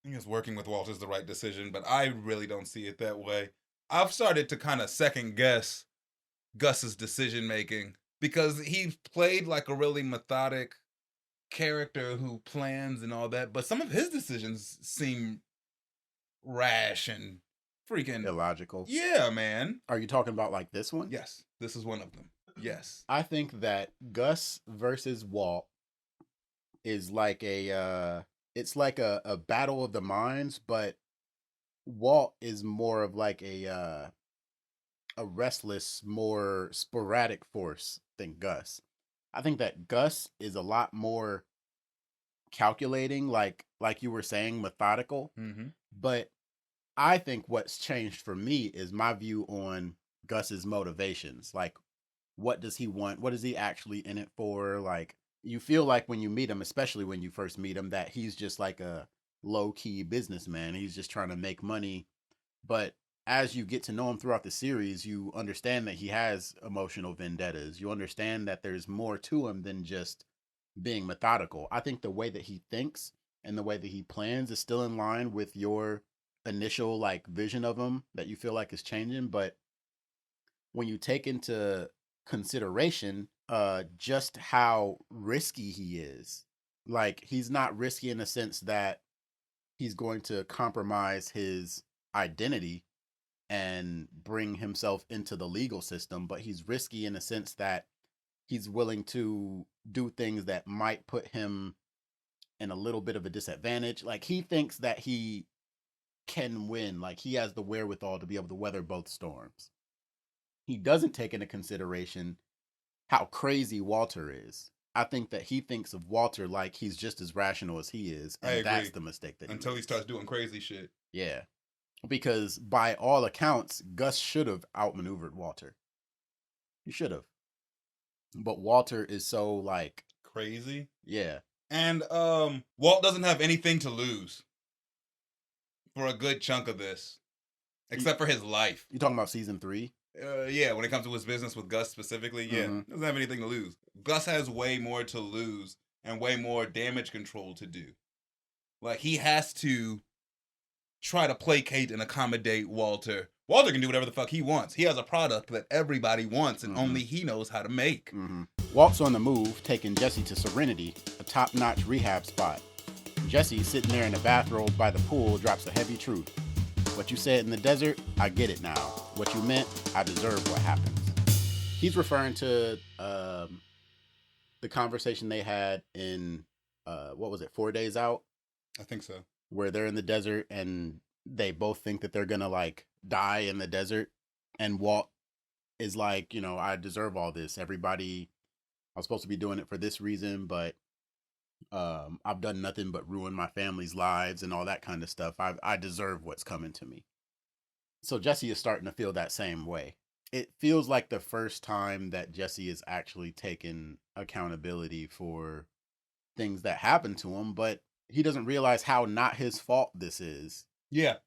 guess working with Walt is the right decision, but I really don't see it that way. I've started to kind of second guess Gus's decision making because he played like a really methodic character who plans and all that, but some of his decisions seem rash and freaking Illogical. Yeah, man. Are you talking about like this one? Yes, this is one of them. Yes. I think that Gus versus Walt is like it's like a battle of the minds, but Walt is more of like a restless, more sporadic force than Gus. I think that Gus is a lot more calculating, like you were saying, methodical. Mm-hmm. But I think what's changed for me is my view on Gus's motivations. Like, what does he want? What is he actually in it for? Like, you feel like when you meet him, especially when you first meet him, that he's just like a low-key businessman. He's just trying to make money. But as you get to know him throughout the series, you understand that he has emotional vendettas. You understand that there's more to him than just being methodical. I think the way that he thinks and the way that he plans is still in line with your initial like vision of him that you feel like is changing. But when you take into consideration just how risky he is, like he's not risky in the sense that he's going to compromise his identity and bring himself into the legal system, but he's risky in the sense that he's willing to do things that might put him in a little bit of a disadvantage. Like he thinks that he can win, like he has the wherewithal to be able to weather both storms. He doesn't take into consideration how crazy Walter is. I think that he thinks of Walter like he's just as rational as he is, and that's the mistake that until he makes. starts doing crazy shit. Yeah. Because by all accounts, Gus should have outmaneuvered Walter. He should have. But Walter is so like crazy. Yeah. And Walt doesn't have anything to lose for a good chunk of this. Except for his life. You talking about season 3? Yeah, when it comes to his business with Gus specifically, yeah. Mm-hmm. Doesn't have anything to lose. Gus has way more to lose and way more damage control to do. Like he has to try to placate and accommodate Walter Walter can do whatever the fuck he wants. He has a product that everybody wants and Mhm. only he knows how to make. Walt's on the move, taking Jesse to Serenity, a top-notch rehab spot. Jesse, sitting there in the bathrobe by the pool, drops a heavy truth. What you said in the desert, I get it now. What you meant, I deserve what happens. He's referring to the conversation they had in, 4 Days Out? I think so. Where they're in the desert and they both think that they're gonna like die in the desert, and Walt is like, I deserve all this. Everybody, I was supposed to be doing it for this reason, but I've done nothing but ruin my family's lives and all that kind of stuff. I deserve what's coming to me. So Jesse is starting to feel that same way. It feels like the first time that Jesse is actually taking accountability for things that happen to him, but he doesn't realize how not his fault this is. Yeah.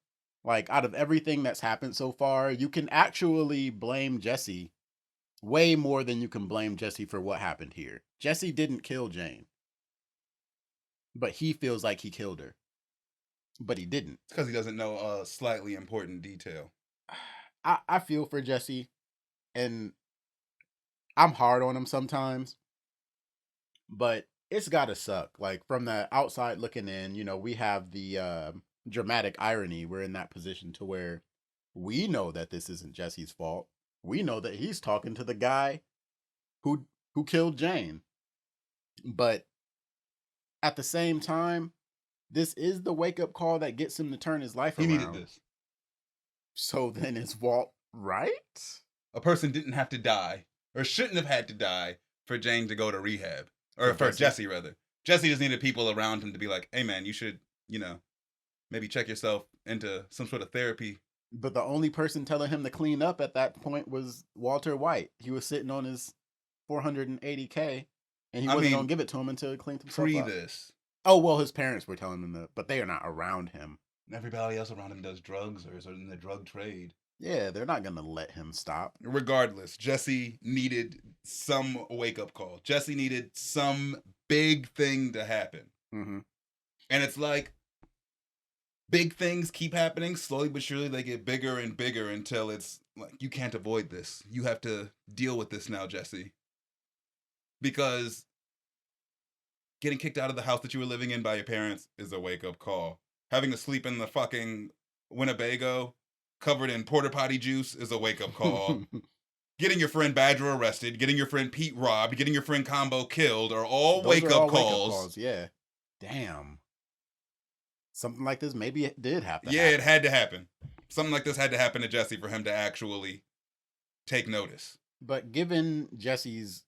Like, out of everything that's happened so far, you can actually blame Jesse way more than you can blame Jesse for what happened here. Jesse didn't kill Jane, but he feels like he killed her. But he didn't. It's because he doesn't know a slightly important detail. I feel for Jesse, and I'm hard on him sometimes, but it's gotta suck. Like, from the outside looking in, we have the dramatic irony. We're in that position to where we know that this isn't Jesse's fault. We know that he's talking to the guy who killed Jane. But at the same time, this is the wake-up call that gets him to turn his life around. He needed this. So then is Walt right? A person didn't have to die, or shouldn't have had to die, for Jane to go to rehab. Or for Jesse, rather. Jesse just needed people around him to be like, hey man, you should, maybe check yourself into some sort of therapy. But the only person telling him to clean up at that point was Walter White. He was sitting on his $480K, and he wasn't going to give it to him until he cleaned himself up. This. Oh, well, his parents were telling him that, but they are not around him. Everybody else around him does drugs or is in the drug trade. Yeah, they're not going to let him stop. Regardless, Jesse needed some wake-up call. Jesse needed some big thing to happen. Mm-hmm. And it's like, big things keep happening. Slowly but surely, they get bigger and bigger until it's like, you can't avoid this. You have to deal with this now, Jesse. Because getting kicked out of the house that you were living in by your parents is a wake-up call. Having to sleep in the fucking Winnebago covered in porta potty juice is a wake-up call. Getting your friend Badger arrested, getting your friend Pete robbed, getting your friend Combo killed are all wake-up calls. Yeah. Damn. Something like this, maybe it did have to happen. Yeah, it had to happen. Something like this had to happen to Jesse for him to actually take notice. But given Jesse's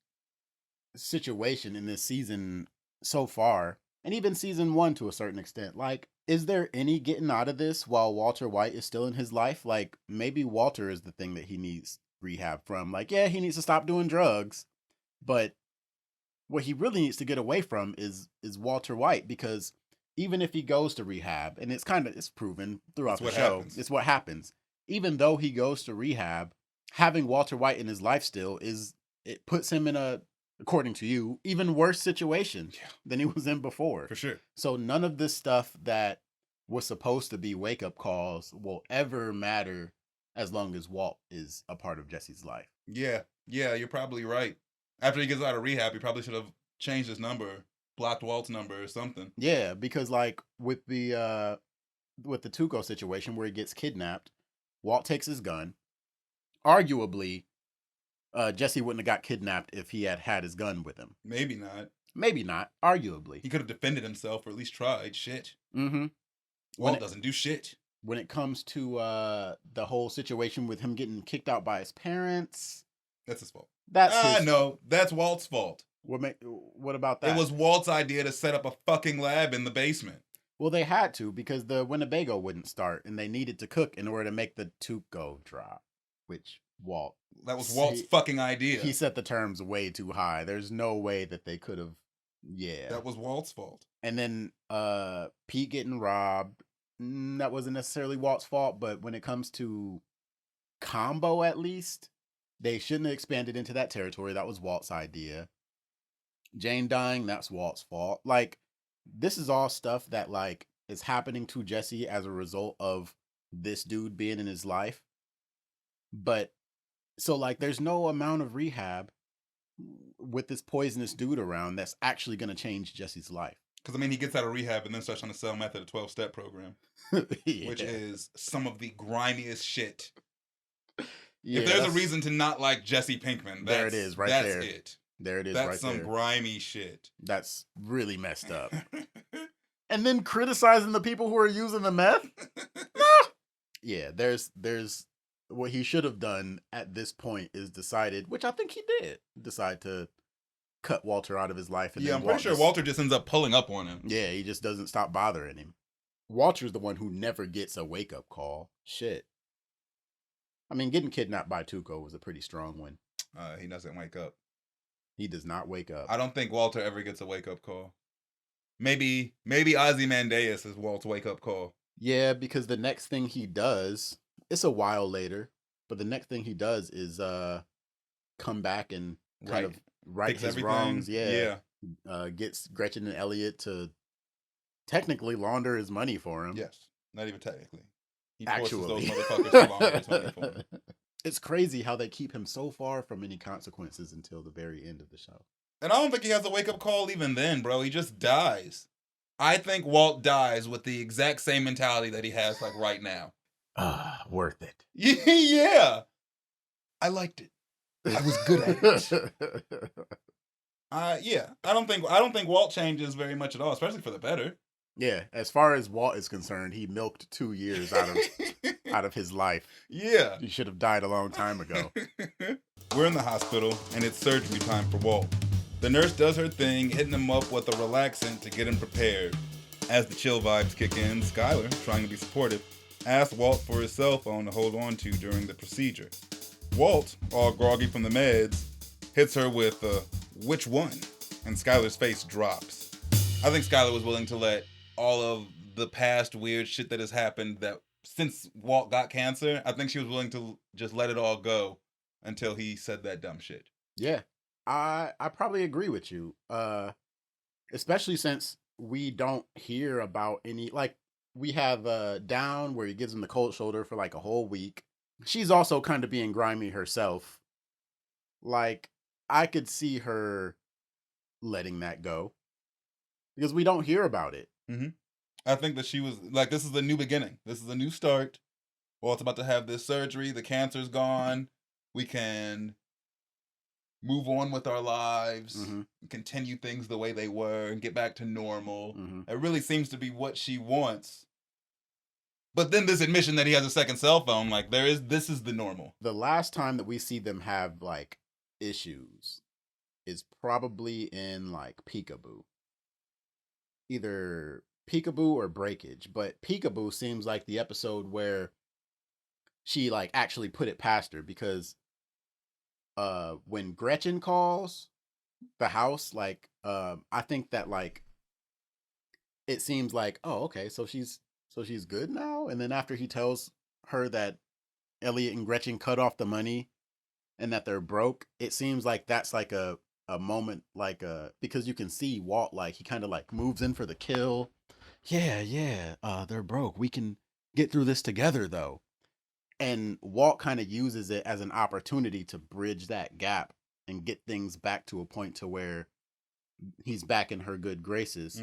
situation in this season so far, and even season 1 to a certain extent, like, is there any getting out of this while Walter White is still in his life? Like, maybe Walter is the thing that he needs rehab from. Like, yeah, he needs to stop doing drugs, but what he really needs to get away from is Walter White, because even if he goes to rehab, and it's proven throughout the show, it's what happens. Even though he goes to rehab, having Walter White in his life still it puts him in a, according to you, even worse situation than he was in before. For sure. So none of this stuff that was supposed to be wake-up calls will ever matter as long as Walt is a part of Jesse's life. Yeah, you're probably right. After he gets out of rehab, he probably should have changed his number, blocked Walt's number or something. Yeah, because like with the Tuco situation where he gets kidnapped, Walt takes his gun. Arguably, Jesse wouldn't have got kidnapped if he had his gun with him. Maybe not. Maybe not. Arguably. He could have defended himself or at least tried. Shit. Mm-hmm. Walt doesn't do shit. When it comes to the whole situation with him getting kicked out by his parents, that's his fault. No, that's Walt's fault. What about that? It was Walt's idea to set up a fucking lab in the basement. Well, they had to because the Winnebago wouldn't start, and they needed to cook in order to make the Tuco drop, which Walt. That was Walt's fucking idea. He set the terms way too high. There's no way that they could have. Yeah. That was Walt's fault. And then Pete getting robbed, that wasn't necessarily Walt's fault, but when it comes to Combo, at least, they shouldn't have expanded into that territory. That was Walt's idea. Jane dying, that's Walt's fault. Like, this is all stuff that, like, is happening to Jesse as a result of this dude being in his life. But so like there's no amount of rehab with this poisonous dude around that's actually going to change Jesse's life. Because, I mean, he gets out of rehab and then starts trying to sell meth at a 12-step program, which is some of the grimiest shit. Yeah, if there's a reason to not like Jesse Pinkman, there it is, right that's there. it. There it is, that's right some there. grimy shit. That's really messed up. And then criticizing the people who are using the meth? Yeah, there's what he should have done at this point is decided, which I think he did, decide to cut Walter out of his life. And yeah, I'm pretty sure Walter just ends up pulling up on him. Yeah, he just doesn't stop bothering him. Walter's the one who never gets a wake-up call. Shit. I mean, getting kidnapped by Tuco was a pretty strong one. He doesn't wake up. He does not wake up. I don't think Walter ever gets a wake-up call. Maybe Ozymandias is Walt's wake-up call. Yeah, because the next thing he does, it's a while later, but the next thing he does is come back and kind of right his everything. Wrongs. Yeah. Gets Gretchen and Elliot to technically launder his money for him. Yes, not even technically. He actually forces those motherfuckers to launder his money for him. It's crazy how they keep him so far from any consequences until the very end of the show. And I don't think he has a wake-up call even then, bro. He just dies. I think Walt dies with the exact same mentality that he has like right now. Worth it. Yeah. I liked it. I was good at it. Yeah. I don't think Walt changes very much at all, especially for the better. Yeah, as far as Walt is concerned, he milked 2 years out of his life. Yeah. He should have died a long time ago. We're in the hospital, and it's surgery time for Walt. The nurse does her thing, hitting him up with a relaxant to get him prepared. As the chill vibes kick in, Skylar, trying to be supportive, asks Walt for his cell phone to hold on to during the procedure. Walt, all groggy from the meds, hits her with, which one? And Skylar's face drops. I think Skylar was willing to let all of the past weird shit that has happened that since Walt got cancer, I think she was willing to just let it all go until he said that dumb shit. Yeah. I probably agree with you. Especially since we don't hear about any, like, we have Down where he gives him the cold shoulder for like a whole week. She's also kind of being grimy herself. Like, I could see her letting that go because we don't hear about it. Mm-hmm. I think that she was like, this is a new beginning. This is a new start. Walt's about to have this surgery. The cancer's gone. We can move on with our lives, continue things the way they were, and get back to normal. It really seems to be what she wants. But then this admission that he has a second cell phone, like this is the normal. The last time that we see them have like issues is probably in like Peekaboo. Either Peekaboo or Breakage, but Peekaboo seems like the episode where she like actually put it past her because when Gretchen calls the house, like I think that like it seems like, oh, okay, so she's good now. And then after he tells her that Elliot and Gretchen cut off the money and that they're broke, it seems like that's like a moment, like because you can see Walt, like he kind of like moves in for the kill. Yeah, they're broke. We can get through this together though. And Walt kind of uses it as an opportunity to bridge that gap and get things back to a point to where he's back in her good graces.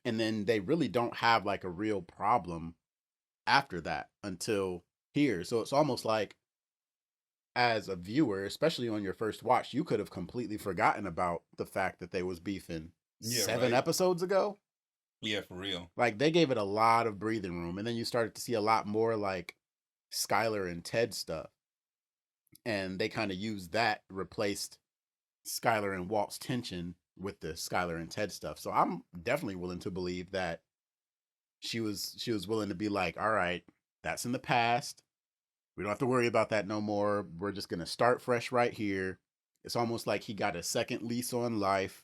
And then they really don't have like a real problem after that until here. So it's almost like as a viewer, especially on your first watch, you could have completely forgotten about the fact that they was beefing 7 episodes ago. Yeah, for real. Like they gave it a lot of breathing room. And then you started to see a lot more like Skylar and Ted stuff, and they kind of used that, replaced Skylar and Walt's tension with the Skylar and Ted stuff. So I'm definitely willing to believe that she was willing to be like, all right, that's in the past, we don't have to worry about that no more, we're just gonna start fresh right here. It's almost like he got a second lease on life.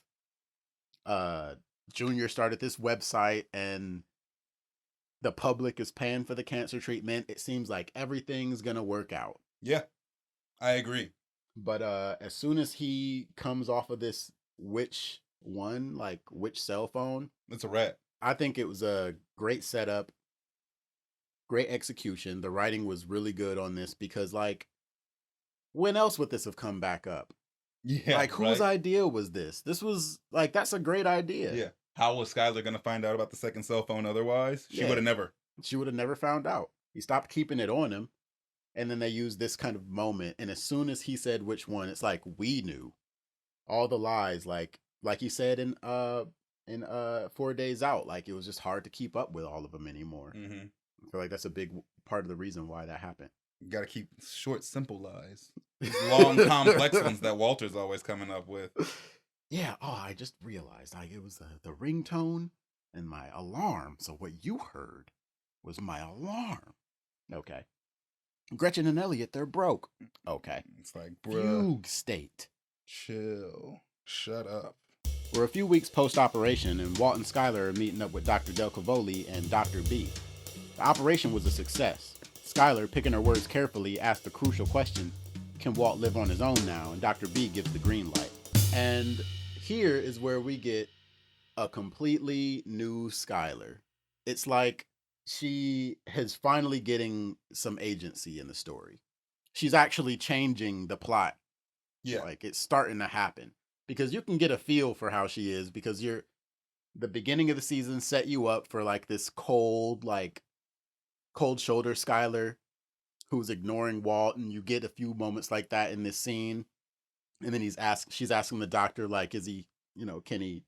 Junior started this website and the public is paying for the cancer treatment. It seems like everything's gonna work out. Yeah, I agree. But as soon as he comes off of this which cell phone, it's a wrap. I think it was a great setup. Great execution. The writing was really good on this because, like, when else would this have come back up? Yeah. Like, whose idea was this? This was, like, that's a great idea. Yeah. How was Skylar going to find out about the second cell phone otherwise? She Yeah. would have never. She would have never found out. He stopped keeping it on him. And then they used this kind of moment. And as soon as he said which one, it's like, we knew. All the lies, like he said in 4 Days Out, like, it was just hard to keep up with all of them anymore. Mm-hmm. I feel like that's a big part of the reason why that happened. You got to keep short, simple lies. These long, complex ones that Walter's always coming up with. Yeah. Oh, I just realized, like, it was the ringtone and my alarm. So what you heard was my alarm. Okay. Gretchen and Elliot, they're broke. Okay. It's like, bruh, Fugue state. chill. Shut up. We're a few weeks post-operation, and Walt and Skylar are meeting up with Dr. Del Cavoli and Dr. B. The operation was a success. Skylar, picking her words carefully, asked the crucial question, can Walt live on his own now? And Dr. B gives the green light. And here is where we get a completely new Skylar. It's like she is finally getting some agency in the story. She's actually changing the plot. Yeah. Like, it's starting to happen. Because you can get a feel for how she is, because the beginning of the season set you up for, like, this cold shoulder Skylar who's ignoring Walt, and you get a few moments like that in this scene. And then she's asking the doctor, like, is he, can he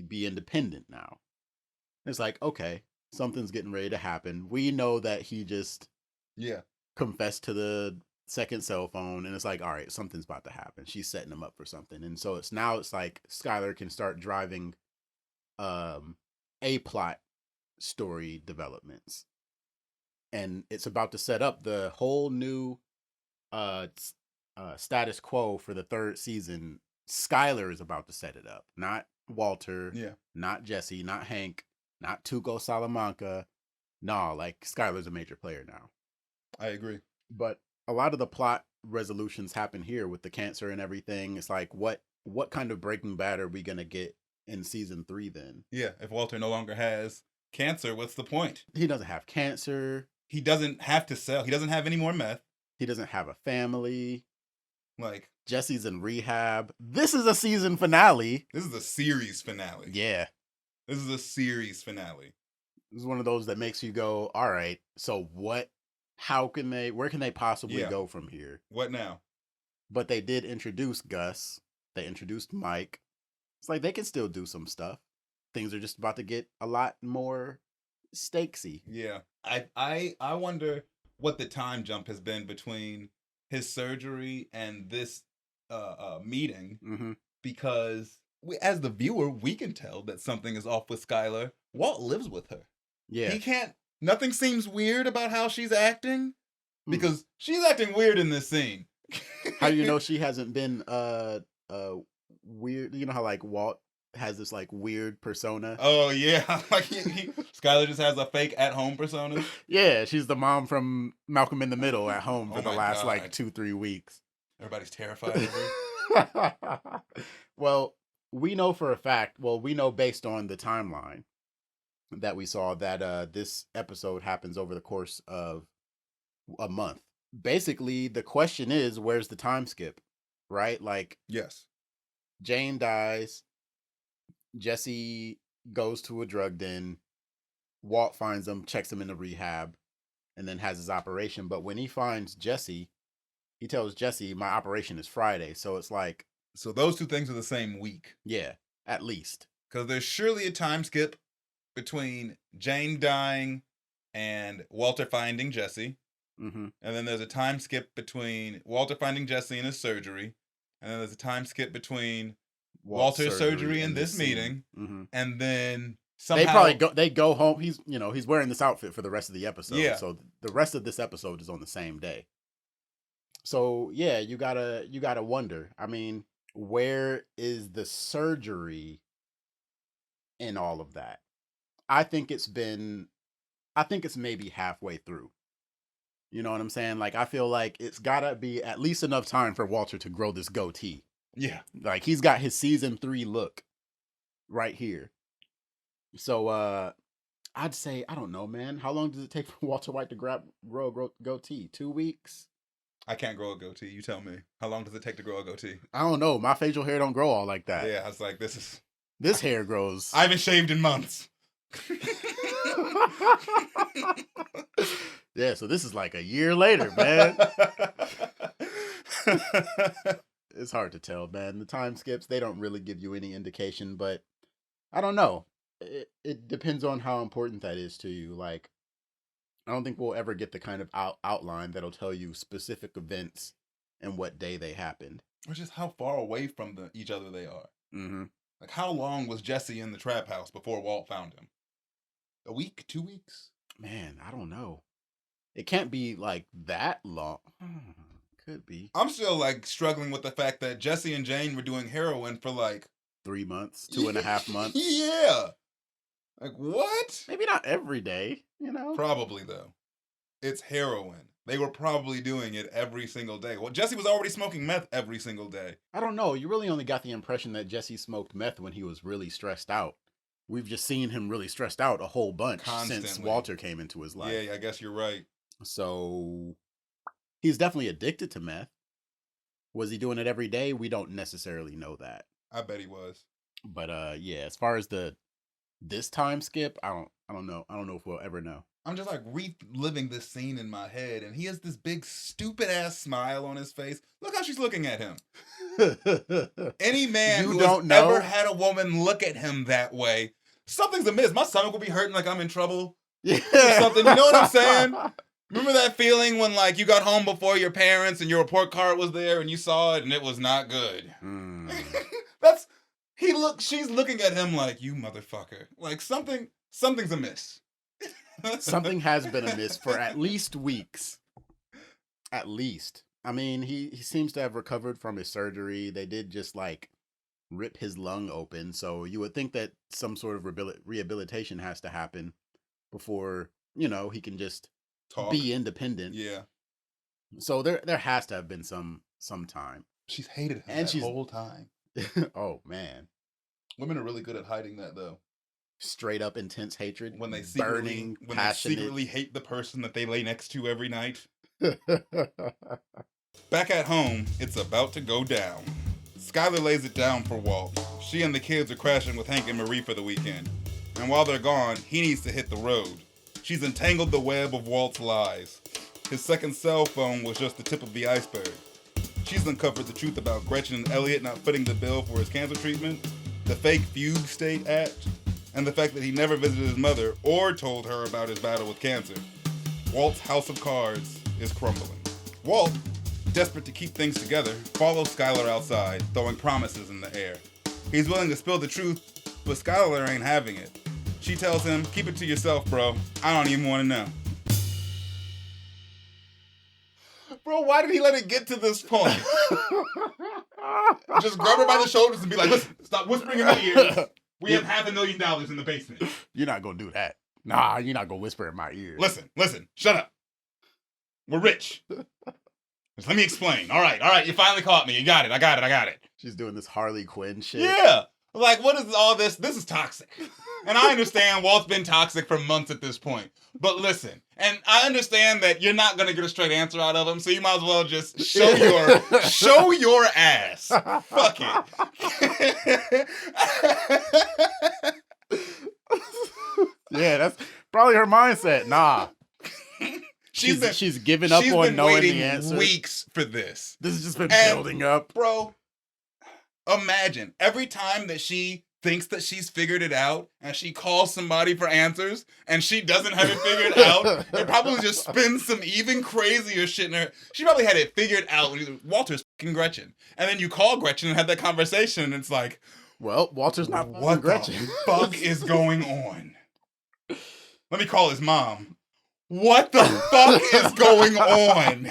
be independent now? And it's like, okay, something's getting ready to happen. We know that he just confessed to the second cell phone, and it's like, all right, something's about to happen. She's setting him up for something. And so it's like Skylar can start driving a plot story developments. And it's about to set up the whole new status quo for the third season. Skylar is about to set it up, not Walter, not Jesse, not Hank, not Tuco Salamanca. No, like, Skylar's a major player now. I agree. But a lot of the plot resolutions happen here with the cancer and everything. It's like, what kind of Breaking Bad are we going to get in season 3 then? Yeah, if Walter no longer has cancer, what's the point? He doesn't have cancer. He doesn't have to sell. He doesn't have any more meth. He doesn't have a family. Like, Jesse's in rehab. This is a season finale. This is a series finale. Yeah. This is a series finale. This is one of those that makes you go, all right, so what? Where can they possibly go from here? What now? But they did introduce Gus. They introduced Mike. It's like they can still do some stuff. Things are just about to get a lot more stakesy. Yeah. I wonder what the time jump has been between his surgery and this meeting. Mm-hmm. Because as the viewer, we can tell that something is off with Skylar. Walt lives with her. Yeah. He can't. Nothing seems weird about how she's acting, because she's acting weird in this scene. How do you know she hasn't been weird? You know how, like, Walt has this, like, weird persona? Oh yeah, like Skylar just has a fake at-home persona. Yeah, she's the mom from Malcolm in the Middle at home for the last God. like 2-3 weeks. Everybody's terrified of her. Well, we know for a fact. Well, we know based on the timeline that we saw that this episode happens over the course of a month. Basically, the question is, where's the time skip? Right? Like, yes, Jane dies. Jesse goes to a drug den. Walt finds him, checks him into rehab, and then has his operation. But when he finds Jesse, he tells Jesse, my operation is Friday. So it's like... So those two things are the same week. Yeah, at least. Because there's surely a time skip between Jane dying and Walter finding Jesse. Mm-hmm. And then there's a time skip between Walter finding Jesse and his surgery. And then there's a time skip between Walter's surgery and this meeting. Mm-hmm. And then somehow... They probably go home. He's wearing this outfit for the rest of the episode. Yeah. So the rest of this episode is on the same day. So yeah, you gotta wonder. I mean, where is the surgery in all of that? I think it's maybe halfway through. You know what I'm saying? Like, I feel like it's gotta be at least enough time for Walter to grow this goatee. Yeah. Like, he's got his season 3 look right here. So I'd say, I don't know, man. How long does it take for Walter White to grow a goatee? 2 weeks? I can't grow a goatee. You tell me. How long does it take to grow a goatee? I don't know. My facial hair don't grow all like that. Yeah, I was like, This hair grows. I haven't shaved in months. Yeah, so this is like a year later, man. It's hard to tell, man. The time skips, they don't really give you any indication, but I don't know. It depends on how important that is to you. Like, I don't think we'll ever get the kind of outline that'll tell you specific events and what day they happened. Or just how far away from each other they are. Mm-hmm. Like, how long was Jesse in the trap house before Walt found him? A week? 2 weeks? Man, I don't know. It can't be like that long. Could be. I'm still like struggling with the fact that Jesse and Jane were doing heroin for like 3 months, 2.5 months. Yeah. Like, what? Maybe not every day, Probably, though. It's heroin. They were probably doing it every single day. Well, Jesse was already smoking meth every single day. I don't know. You really only got the impression that Jesse smoked meth when he was really stressed out. We've just seen him really stressed out a whole bunch since Walter came into his life. Yeah, I guess you're right. So he's definitely addicted to meth. Was he doing it every day? We don't necessarily know that. I bet he was. But yeah, as far as this time skip, I don't know. I don't know if we'll ever know. I'm just like reliving this scene in my head, and he has this big stupid ass smile on his face. Look how she's looking at him. Any man who has ever had a woman look at him that way, something's amiss. My stomach will be hurting like I'm in trouble. Yeah. Or something. You know what I'm saying? Remember that feeling when like you got home before your parents and your report card was there and you saw it and it was not good? Mm. She's looking at him like, you motherfucker. Like something's amiss. Something has been amiss for at least weeks. At least. I mean, he seems to have recovered from his surgery. They did just like rip his lung open. So you would think that some sort of rehabilitation has to happen before, he can just be independent. Yeah. So there has to have been some time. She's hated him the whole time. Oh, man. Women are really good at hiding that, though. Straight up intense hatred. When they passionate. secretly hate the person that they lay next to every night. Back at home, it's about to go down. Skylar lays it down for Walt. She and the kids are crashing with Hank and Marie for the weekend. And while they're gone, he needs to hit the road. She's entangled the web of Walt's lies. His second cell phone was just the tip of the iceberg. She's uncovered the truth about Gretchen and Elliot not footing the bill for his cancer treatment, the fake fugue state act, and the fact that he never visited his mother or told her about his battle with cancer. Walt's house of cards is crumbling. Walt, desperate to keep things together, follows Skylar outside, throwing promises in the air. He's willing to spill the truth, but Skylar ain't having it. She tells him, keep it to yourself, bro. I don't even want to know. Bro, why did he let it get to this point? Just grab her by the shoulders and be like, listen, stop whispering in my ears. We have $500,000 in the basement. You're not going to do that. Nah, you're not going to whisper in my ear. Listen, shut up. We're rich. Just let me explain. All right, you finally caught me. You got it. I got it. She's doing this Harley Quinn shit. Yeah. Like, what is all this? This is toxic. And I understand Walt's been toxic for months at this point. But listen, and I understand that you're not going to get a straight answer out of him, so you might as well just show your ass. Fuck it. Yeah, that's probably her mindset. Nah. She's given up on knowing the answer. Weeks for this. This has just been building up. Bro, imagine every time that she thinks that she's figured it out and she calls somebody for answers and she doesn't have it figured out, it probably just spins some even crazier shit in her. She probably had it figured out when Walter's fucking Gretchen. And then you call Gretchen and have that conversation and it's like, well, Walter's not what Gretchen. The fuck is going on? Let me call his mom. What the fuck is going on?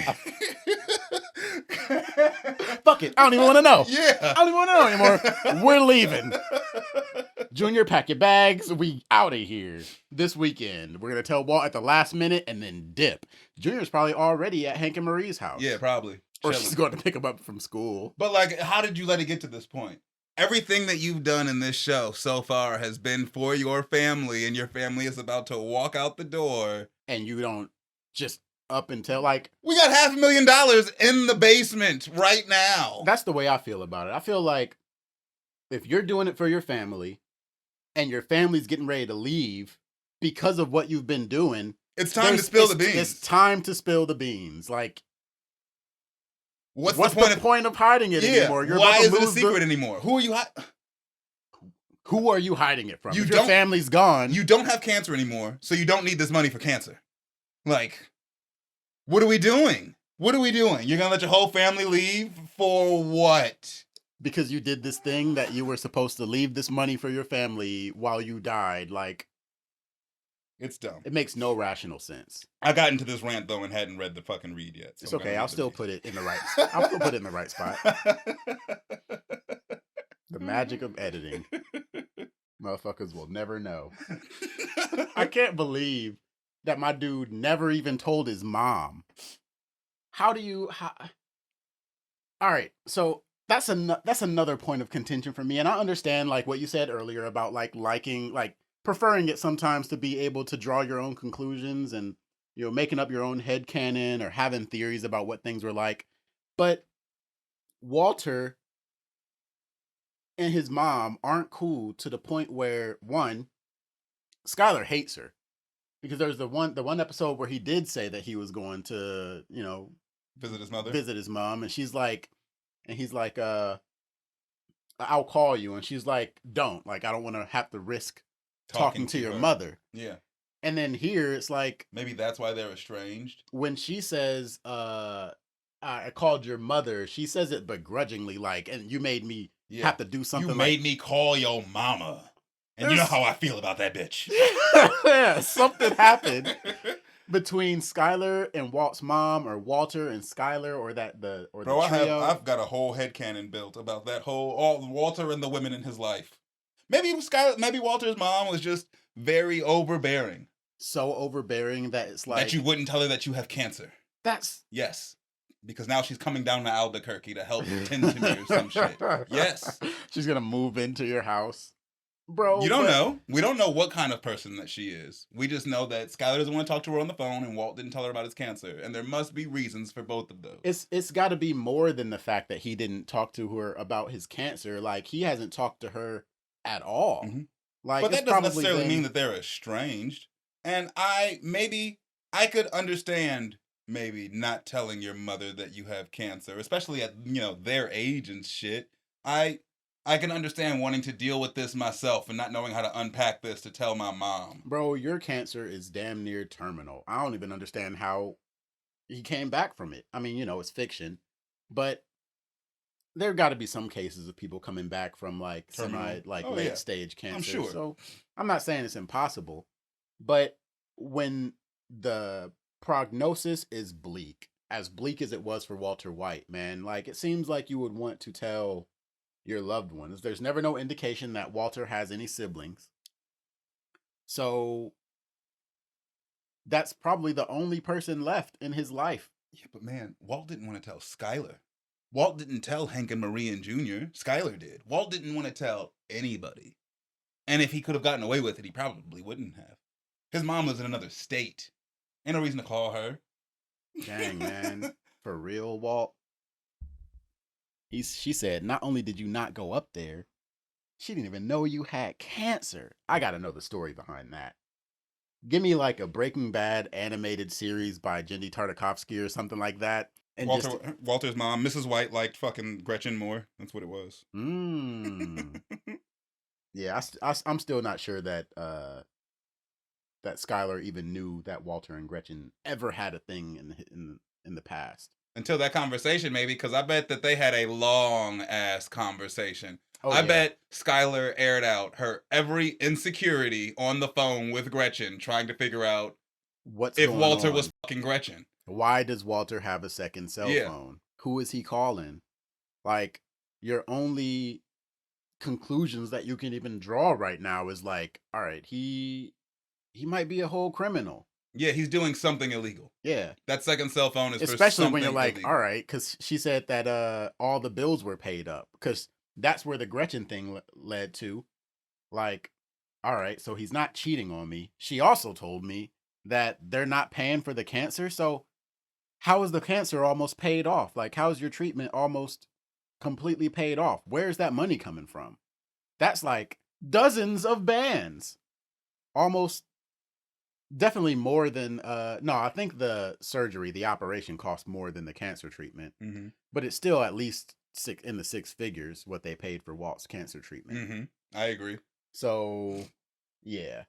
Fuck it. I don't even want to know. Yeah. I don't even want to know anymore. We're leaving. Junior, pack your bags. We out of here this weekend. We're going to tell Walt at the last minute and then dip. Junior's probably already at Hank and Marie's house. Yeah, probably. Or she's going to pick him up from school. But like, how did you let it get to this point? Everything that you've done in this show so far has been for your family, and your family is about to walk out the door. And you don't just up until like We got $500,000 in the basement right now. that's the way I feel about it. I feel like if you're doing it for your family and your family's getting ready to leave because of what you've been doing, it's time to spill the beans. It's time to spill the beans. Like, what's the point of hiding it anymore? Why is it a secret anymore? Who are you Who are you hiding it from? Your family's gone. You don't have cancer anymore, so you don't need this money for cancer. Like, what are we doing? What are we doing? You're gonna let your whole family leave for what? Because you did this thing that you were supposed to leave this money for your family while you died. Like, it's dumb. It makes no rational sense. I got into this rant though and hadn't read the fucking read yet. So it's okay. I'll still put it in the right. I'll still put it in the right spot. The magic of editing. Motherfuckers will never know. I can't believe that my dude never even told his mom. All right, so that's another point of contention for me, and I understand like what you said earlier about like liking, like preferring it sometimes to be able to draw your own conclusions and, you know, making up your own headcanon or having theories about what things were like. But Walter and his mom aren't cool to the point where, one, Skylar hates her. Because there's the one episode where he did say that he was going to, you know, visit his mom, and he's like, I'll call you, and she's like, don't, like, I don't want to have to risk talking to your mother. Yeah. And then here it's like, maybe that's why they're estranged. When she says, I called your mother, she says it begrudgingly, like, and you made me have to do something. You made me call your mama. And you know how I feel about that bitch. Yeah, something happened between Skylar and Walt's mom, or Walter and Skylar, or the trio. I've got a whole headcanon built about that all Walter and the women in his life. Maybe Walter's mom was just very overbearing. So overbearing that it's like that you wouldn't tell her that you have cancer. Yes. Because now she's coming down to Albuquerque to help tend to me or some shit. Yes. She's gonna move into your house. Bro, you don't know. We don't know what kind of person that she is. We just know that Skylar doesn't want to talk to her on the phone, and Walt didn't tell her about his cancer. And there must be reasons for both of those. It's got to be more than the fact that he didn't talk to her about his cancer. Like, he hasn't talked to her at all. Mm-hmm. Like, but that doesn't necessarily mean that they're estranged. And I could understand maybe not telling your mother that you have cancer, especially at, you know, their age and shit. I can understand wanting to deal with this myself and not knowing how to unpack this to tell my mom. Bro, your cancer is damn near terminal. I don't even understand how he came back from it. I mean, you know, it's fiction, but there got to be some cases of people coming back from like late stage cancer. I'm sure. So I'm not saying it's impossible, but when the prognosis is bleak as it was for Walter White, man, like, it seems like you would want to tell your loved ones. There's never no indication that Walter has any siblings. So that's probably the only person left in his life. Yeah, but man, Walt didn't want to tell Skylar. Walt didn't tell Hank and Marie and Jr. Skylar did. Walt didn't want to tell anybody. And if he could have gotten away with it, he probably wouldn't have. His mom lives in another state. Ain't no reason to call her. Dang, man. For real, Walt? She said, not only did you not go up there, she didn't even know you had cancer. I gotta know the story behind that. Give me like a Breaking Bad animated series by Jendy Tartakovsky or something like that. And Walter's mom, Mrs. White, liked fucking Gretchen more. That's what it was. Yeah, I'm still not sure that that Skylar even knew that Walter and Gretchen ever had a thing in the past. Until that conversation, maybe, because I bet that they had a long-ass conversation. I bet Skylar aired out her every insecurity on the phone with Gretchen, trying to figure out if Walter was fucking Gretchen. Why does Walter have a second cell phone? Who is he calling? Like, your only conclusions that you can even draw right now is like, all right, he might be a whole criminal. Yeah, he's doing something illegal. Yeah. That second cell phone is especially for when you're like, illegal. all right, because she said that all the bills were paid up. Because that's where the Gretchen thing led to. Like, all right, so he's not cheating on me. She also told me that they're not paying for the cancer. So how is the cancer almost paid off? Like, how is your treatment almost completely paid off? Where's that money coming from? That's like dozens of bands. Almost definitely more than no, I think the surgery, the operation cost more than the cancer treatment. Mm-hmm. But it's still at least in the six figures what they paid for Walt's cancer treatment. Mm-hmm. I agree. So yeah.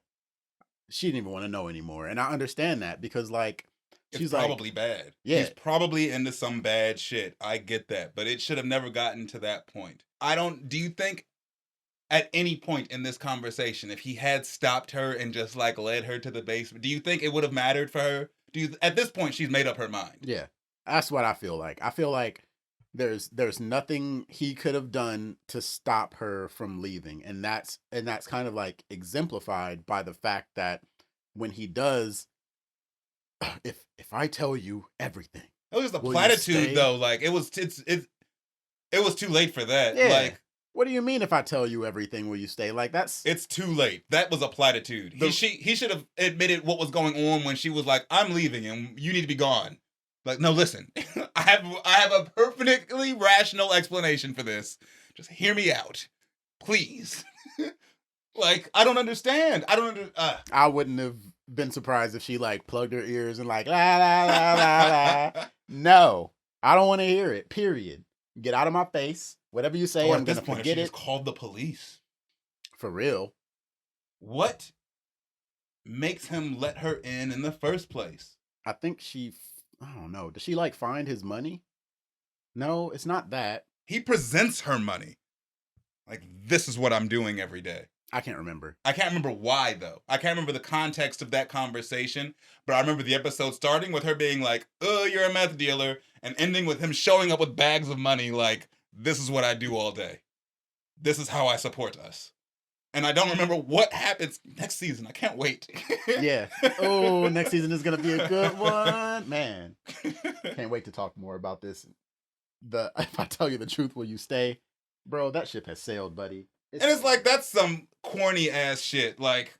She didn't even want to know anymore. And I understand that because like it's probably bad. Yeah. He's probably into some bad shit. I get that. But it should have never gotten to that point. Do you think at any point in this conversation, if he had stopped her and just like led her to the basement, do you think it would have mattered for her? At this point, she's made up her mind? Yeah. That's what I feel like. I feel like there's nothing he could have done to stop her from leaving. And that's kind of like exemplified by the fact that when he does, if I tell you everything. It was just a platitude though. Like it was too late for that. Yeah. Like, what do you mean if I tell you everything, will you stay? Like it's too late. That was a platitude. He should have admitted what was going on when she was like, I'm leaving and you need to be gone. Like, no, listen, I have a perfectly rational explanation for this. Just hear me out, please. Like, I don't understand. I wouldn't have been surprised if she like plugged her ears and like, la, la, la, la, la. No, I don't want to hear it, period. Get out of my face. Whatever you say, I'm going to forget it. Called the police. For real. What makes him let her in the first place? I think I don't know. Does she like find his money? No, it's not that. He presents her money. Like, this is what I'm doing every day. I can't remember. I can't remember why, though. I can't remember the context of that conversation, but I remember the episode starting with her being like, oh, you're a meth dealer, and ending with him showing up with bags of money like, this is what I do all day. This is how I support us. And I don't remember what happens next season. I can't wait. Yeah. Oh, next season is going to be a good one. Man. Can't wait to talk more about this. If I tell you the truth, will you stay? Bro, that ship has sailed, buddy. It's like, that's some corny ass shit. Like,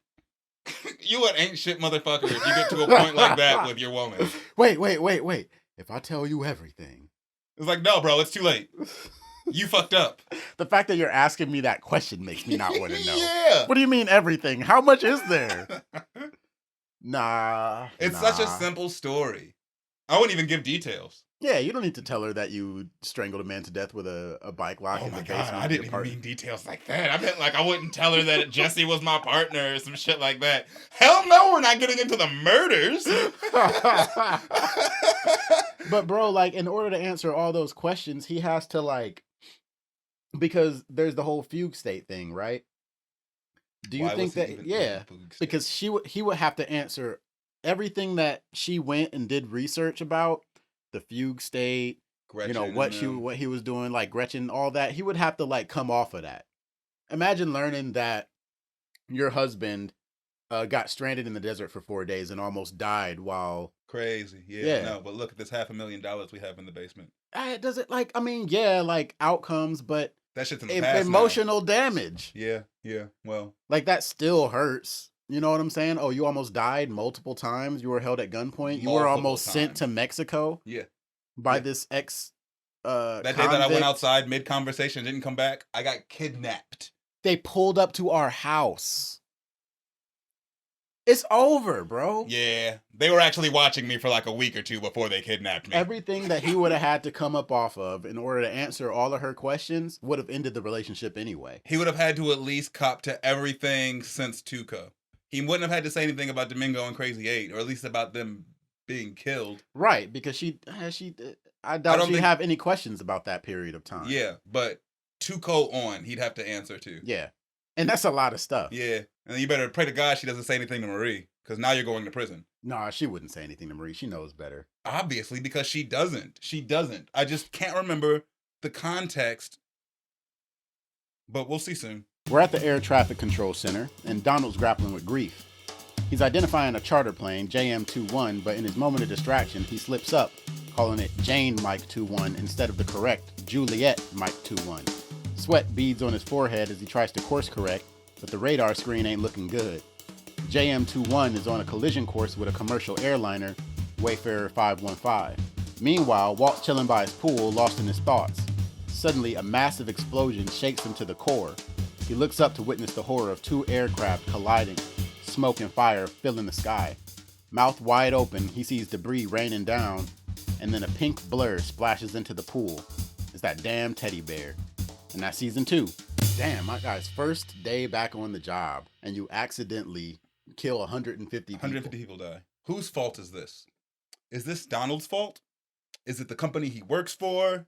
you an ain't shit motherfucker if you get to a point like that with your woman. Wait. If I tell you everything. It's like, no, bro, it's too late. You fucked up. The fact that you're asking me that question makes me not want to know. Yeah. What do you mean everything? How much is there? Nah. It's such a simple story. I wouldn't even give details. Yeah, you don't need to tell her that you strangled a man to death with a bike lock in the basement. I didn't even mean details like that. I meant like I wouldn't tell her that Jesse was my partner or some shit like that. Hell no, we're not getting into the murders. But bro, like in order to answer all those questions, he has to like, because there's the whole fugue state thing, right? Do you think that? Yeah, because he would have to answer everything that she went and did research about, the fugue state, Gretchen, what he was doing, like Gretchen, all that. He would have to like come off of that. Imagine learning that your husband got stranded in the desert for 4 days and almost died while crazy. Yeah. No, but look at this $500,000 we have in the basement. Does it like? I mean, yeah, like outcomes, but that shit's in the past emotional damage. Yeah. Well, like that still hurts. You know what I'm saying? Oh, you almost died multiple times. You were held at gunpoint. You were almost sent to Mexico. Yeah. By this ex. That day that I went outside mid conversation and didn't come back, I got kidnapped. They pulled up to our house. It's over, bro. Yeah. They were actually watching me for like a week or two before they kidnapped me. Everything that he would have had to come up off of in order to answer all of her questions would have ended the relationship anyway. He would have had to at least cop to everything since Tuco. He wouldn't have had to say anything about Domingo and Crazy 8, or at least about them being killed. Right, because I doubt she'd have any questions about that period of time. Yeah, but Tuco on, he'd have to answer to. Yeah, and that's a lot of stuff. Yeah, and you better pray to God she doesn't say anything to Marie, because now you're going to prison. Nah, she wouldn't say anything to Marie. She knows better. Obviously, because she doesn't. She doesn't. I just can't remember the context, but we'll see soon. We're at the Air Traffic Control Center, and Donald's grappling with grief. He's identifying a charter plane, JM21, but in his moment of distraction, he slips up, calling it Jane Mike 21 instead of the correct Juliet Mike 21. Sweat beads on his forehead as he tries to course correct, but the radar screen ain't looking good. JM21 is on a collision course with a commercial airliner, Wayfarer 515. Meanwhile, Walt's chilling by his pool, lost in his thoughts. Suddenly, a massive explosion shakes him to the core. He looks up to witness the horror of two aircraft colliding, smoke and fire filling the sky. Mouth wide open, he sees debris raining down, and then a pink blur splashes into the pool. It's that damn teddy bear. And that's season 2. Damn, my guy's first day back on the job, and you accidentally kill 150 people. 150 people die. Whose fault is this? Is this Donald's fault? Is it the company he works for?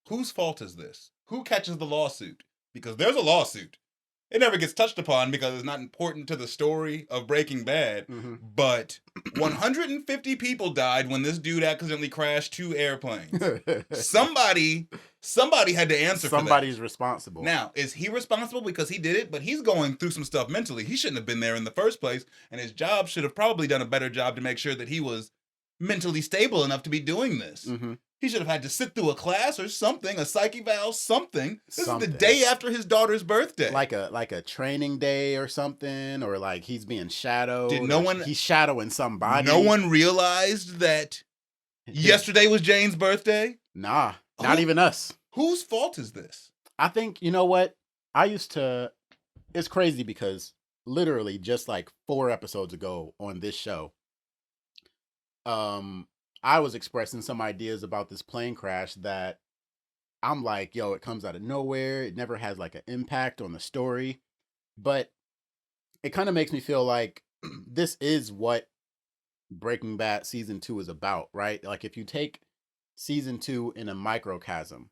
Whose fault is this? Who catches the lawsuit? Because there's a lawsuit. It never gets touched upon because it's not important to the story of Breaking Bad. But 150 people died when this dude accidentally crashed 2 airplanes. Somebody had to answer for that. Somebody's responsible. Now, is he responsible because he did it? But he's going through some stuff mentally. He shouldn't have been there in the first place. And his job should have probably done a better job to make sure that he was mentally stable enough to be doing this. He should have had to sit through a class or something, a psych eval, something. This is the day after his daughter's birthday. Like a training day or something, or like he's being shadowed. He's shadowing somebody. No one realized that yesterday was Jane's birthday? Nah, not even us. Whose fault is this? I think, you know what? It's crazy because literally just like 4 episodes ago on this show, I was expressing some ideas about this plane crash that I'm like, yo, it comes out of nowhere. It never has like an impact on the story. But it kind of makes me feel like this is what Breaking Bad season 2 is about, right? Like if you take season 2 in a microcosm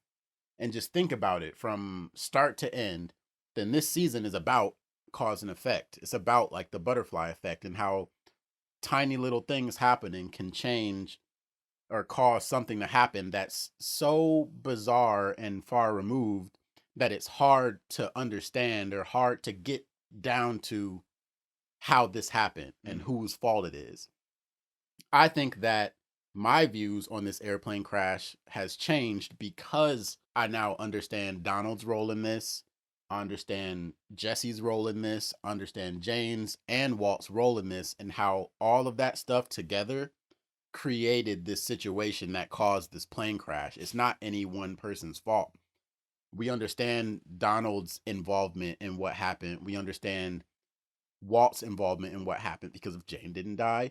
and just think about it from start to end, then this season is about cause and effect. It's about like the butterfly effect and how tiny little things happening can change or cause something to happen that's so bizarre and far removed that it's hard to understand or hard to get down to how this happened and whose fault it is. I think that my views on this airplane crash has changed because I now understand Donald's role in this. I understand Jesse's role in this. I understand Jane's and Walt's role in this, and how all of that stuff together created this situation that caused this plane crash. It's not any one person's fault. We understand Donald's involvement in what happened. We understand Walt's involvement in what happened because if Jane didn't die,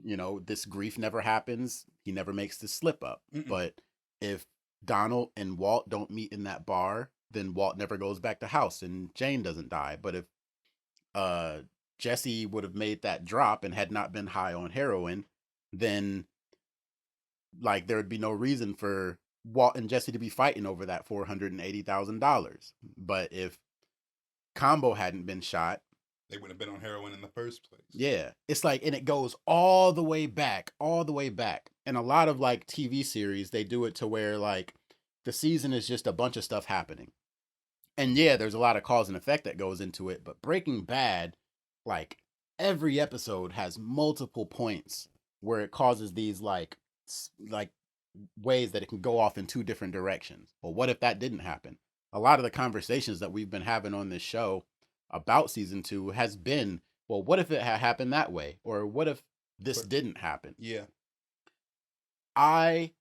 you know, this grief never happens. He never makes this slip up. But if Donald and Walt don't meet in that bar, then Walt never goes back to house and Jane doesn't die. But if Jesse would have made that drop and had not been high on heroin, then like there would be no reason for Walt and Jesse to be fighting over that $480,000. But if Combo hadn't been shot, they wouldn't have been on heroin in the first place. Yeah. It's like, and it goes all the way back. And a lot of like TV series, they do it to where like the season is just a bunch of stuff happening. And yeah, there's a lot of cause and effect that goes into it. But Breaking Bad, like every episode has multiple points where it causes these like ways that it can go off in 2 different directions. Well, what if that didn't happen? A lot of the conversations that we've been having on this show about season 2 has been, well, what if it had happened that way? Or what if this didn't happen? Yeah. I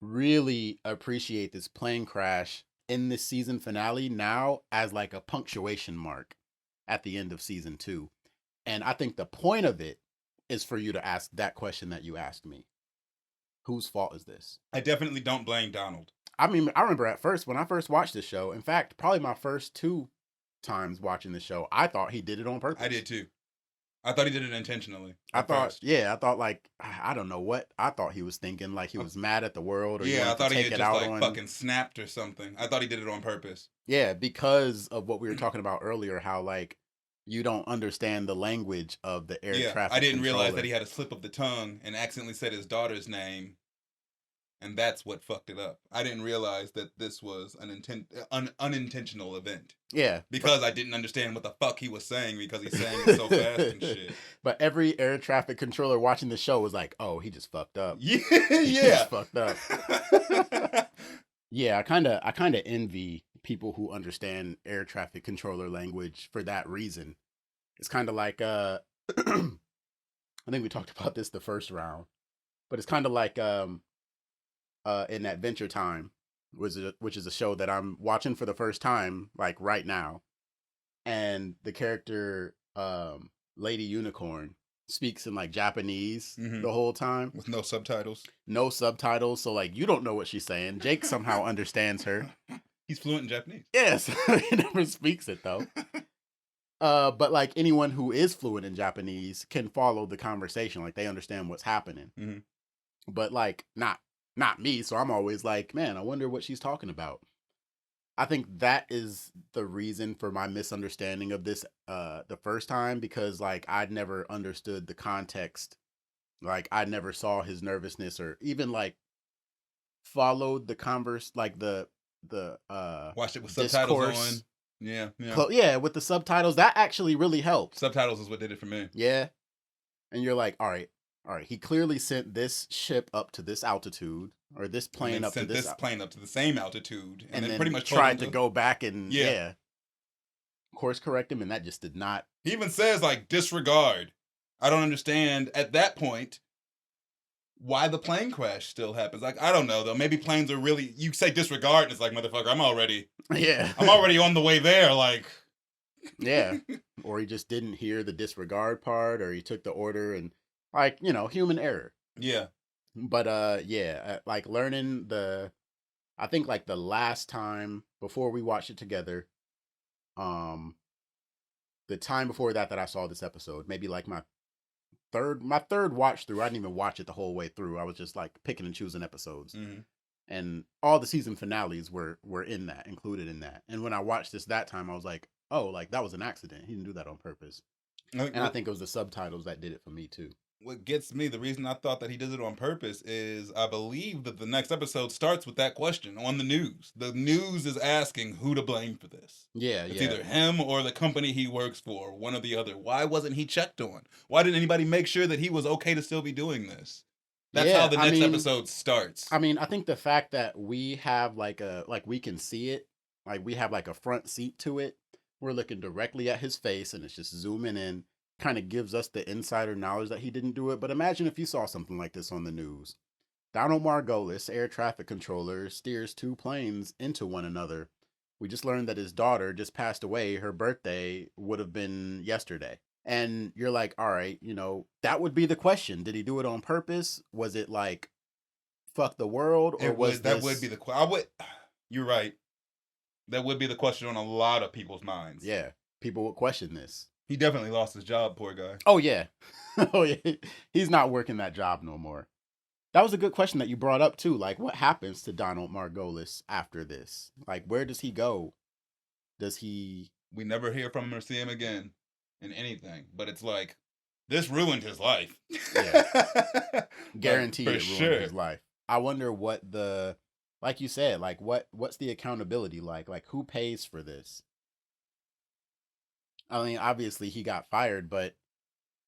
really appreciate this plane crash in this season finale now as like a punctuation mark at the end of season 2. And I think the point of it is for you to ask that question that you asked me. Whose fault is this? I definitely don't blame Donald. I mean, I remember at first, when I first watched this show, in fact, probably my first 2 times watching the show, I thought he did it on purpose. I did too. I thought he did it intentionally. I thought like, I don't know what I thought he was thinking, like he was mad at the world, or I thought he had just like fucking snapped or something. I thought he did it on purpose. Yeah, because of what we were talking about earlier, how like you don't understand the language of the air traffic I didn't controller. realize that he had a slip of the tongue and accidentally said his daughter's name, and that's what fucked it up. I didn't realize that this was an unintentional event. Yeah. Because I didn't understand what the fuck he was saying because he's saying it so fast and shit. But every air traffic controller watching the show was like, oh, he just fucked up. Yeah. He just fucked up. Yeah, I kind of envy people who understand air traffic controller language for that reason. It's kind of like I think we talked about this the first round, but it's kind of like in Adventure Time, which is a show that I'm watching for the first time, like right now, and the character Lady Unicorn speaks in like Japanese the whole time with no subtitles. No subtitles, so like you don't know what she's saying. Jake somehow understands her. He's fluent in Japanese. Yes, he never speaks it though. But like anyone who is fluent in Japanese can follow the conversation, like they understand what's happening. Mm-hmm. But like not me, so I'm always like, man, I wonder what she's talking about. I think that is the reason for my misunderstanding of this the first time, because like I'd never understood the context. Like I never saw his nervousness or even like followed the like the watched it with subtitles on. Yeah, with the subtitles. That actually really helped. Subtitles is what did it for me. Yeah. And you're like, all right. He clearly sent this ship up to this altitude, or this plane up to this plane up to the same altitude, and then pretty much tried to go back and course correct him, and that just did not. He even says like disregard. I don't understand at that point why the plane crash still happens. Like I don't know though. Maybe planes are really. You say disregard, and it's like motherfucker. I'm already on the way there. Like yeah, or he just didn't hear the disregard part, or he took the order and. Like, human error. Yeah. But, like learning I think like the last time before we watched it together, the time before that I saw this episode, maybe like my third watch through, I didn't even watch it the whole way through. I was just like picking and choosing episodes. Mm-hmm. And all the season finales were included in that. And when I watched this that time, I was like, oh, like that was an accident. He didn't do that on purpose. And I think it was the subtitles that did it for me too. What gets me, the reason I thought that he does it on purpose is I believe that the next episode starts with that question on the news. The news is asking who to blame for this. Yeah, it's either him or the company he works for, one or the other. Why wasn't he checked on? Why didn't anybody make sure that he was okay to still be doing this? That's how the next episode starts. I mean, I think the fact that we have we can see it, like we have like a front seat to it. We're looking directly at his face and it's just zooming in. Kind of gives us the insider knowledge that he didn't do it. But imagine if you saw something like this on the news. Donald Margolis, air traffic controller, steers two planes into one another. We just learned that his daughter just passed away. Her birthday would have been yesterday. And you're like, all right, that would be the question. Did he do it on purpose? Was it like, fuck the world? Or that would be the question. You're right. That would be the question on a lot of people's minds. Yeah. People would question this. He definitely lost his job, poor guy. Oh, yeah. Oh, yeah. He's not working that job no more. That was a good question that you brought up, too. Like, what happens to Donald Margolis after this? Like, where does he go? We never hear from him or see him again in anything. But it's like, this ruined his life. Yeah. Guaranteed it ruined his life. I wonder what like you said, like, what's the accountability like? Like, who pays for this? I mean, obviously he got fired, but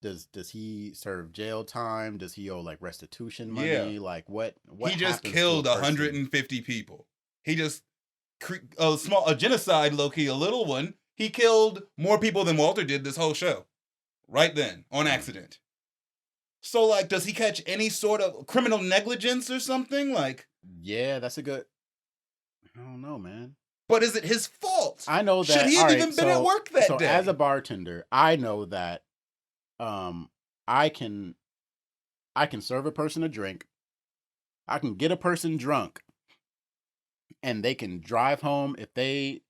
does he serve jail time? Does he owe like restitution money? Yeah. Like what? He just killed 150 people. He just a genocide, low-key, a little one. He killed more people than Walter did this whole show, right then on accident. So like, does he catch any sort of criminal negligence or something? Like, yeah, that's a good. I don't know, man. But is it his fault? I know that. Should he have even been at work that day? So as a bartender, I know that I can serve a person a drink. I can get a person drunk and they can drive home. If they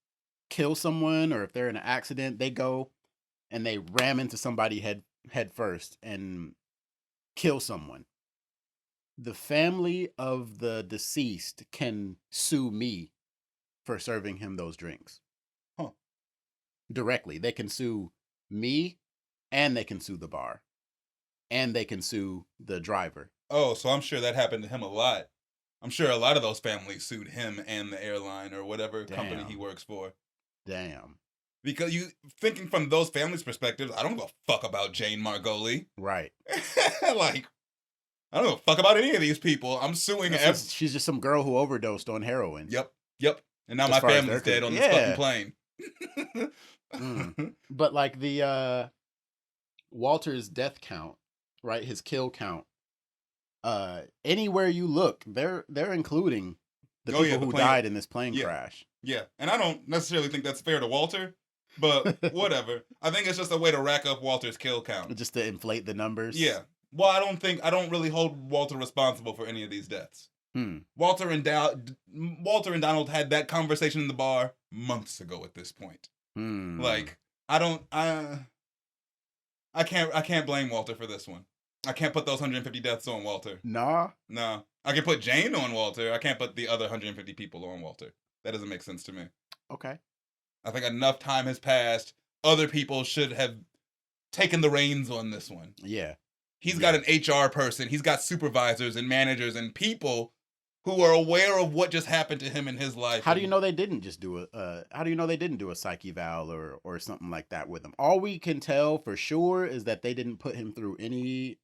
kill someone or if they're in an accident, they go and they ram into somebody head first and kill someone. The family of the deceased can sue me for serving him those drinks. Huh. Directly. They can sue me and they can sue the bar. And they can sue the driver. Oh, so I'm sure that happened to him a lot. I'm sure a lot of those families sued him and the airline or whatever company he works for. Damn. Because you thinking from those families' perspectives, I don't give a fuck about Jane Margoli. Right. Like, I don't give a fuck about any of these people. I'm suing she's just some girl who overdosed on heroin. Yep. And now As my far as family's they're dead on concerned. this fucking Yeah. plane. But like the Walter's death count, right? His kill count. Anywhere you look, they're including the Oh, yeah, people the who plane- died in this plane yeah. crash. Yeah, and I don't necessarily think that's fair to Walter, but whatever. I think it's just a way to rack up Walter's kill count. Just to inflate the numbers. Yeah. Well, I don't really hold Walter responsible for any of these deaths. Hmm. Walter and Donald had that conversation in the bar months ago at this point. Hmm. Like, I can't blame Walter for this one. I can't put those 150 deaths on Walter. Nah. No. I can put Jane on Walter. I can't put the other 150 people on Walter. That doesn't make sense to me. Okay. I think enough time has passed. Other people should have taken the reins on this one. Yeah. He's got an HR person. He's got supervisors and managers and people who are aware of what just happened to him in his life. How do you know they didn't just do how do you know they didn't do a psych eval or something like that with him? All we can tell for sure is that they didn't put him through any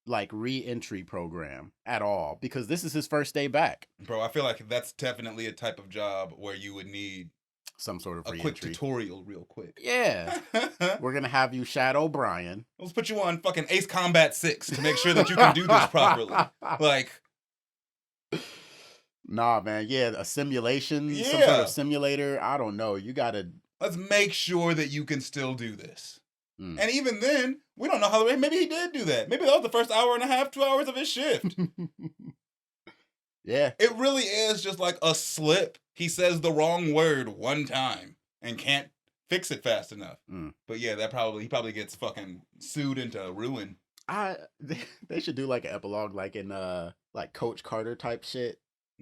like re-entry program at all, because this is his first day back. Bro, I feel like that's definitely a type of job where you would need some sort of a re-entry. quick tutorial real quick. Yeah. We're going to have you shadow Brian. Let's put you on fucking Ace Combat 6 to make sure that you can do this properly. Like, nah, man. Yeah, a simulation, some Yeah. sort of simulator. I don't know. You got to. let's make sure that you can still do this. Mm. And even then, we don't know how. Maybe he did do that. Maybe that was the first hour and a half, 2 hours of his shift. Yeah. It really is just like a slip. He says the wrong word one time and can't fix it fast enough. Mm. But yeah, he probably gets fucking sued into ruin. They should do like an epilogue, like in like Coach Carter type shit.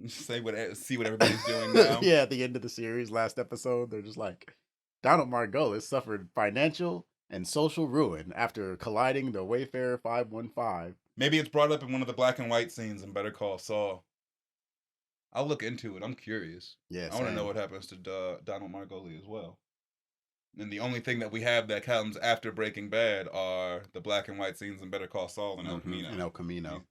See what everybody's doing now. Yeah, at the end of the series, last episode, they're just like, Donald Margolis suffered financial and social ruin after colliding the Wayfarer 515. Maybe it's brought up in one of the black and white scenes in Better Call Saul. I'll look into it. I'm curious. Yeah, I want to know what happens to Donald Margoli as well. And the only thing that we have that comes after Breaking Bad are the black and white scenes in Better Call Saul and El Camino. And El Camino.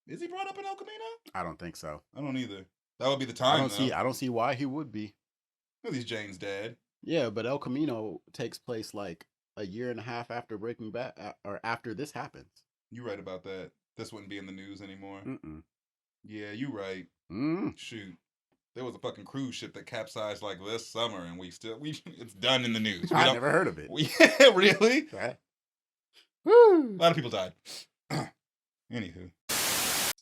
Is he brought up in El Camino? I don't think so. I don't either. That would be the time. I don't see why he would be. Because he's Jane's dad. Yeah, but El Camino takes place like a year and a half after Breaking Bad, or after this happens. You're right about that. This wouldn't be in the news anymore. Mm-mm. Yeah, you're right. Shoot. There was a fucking cruise ship that capsized like this summer, and it's done in the news. I never heard of it. Really? Right. Woo. A lot of people died. Anywho.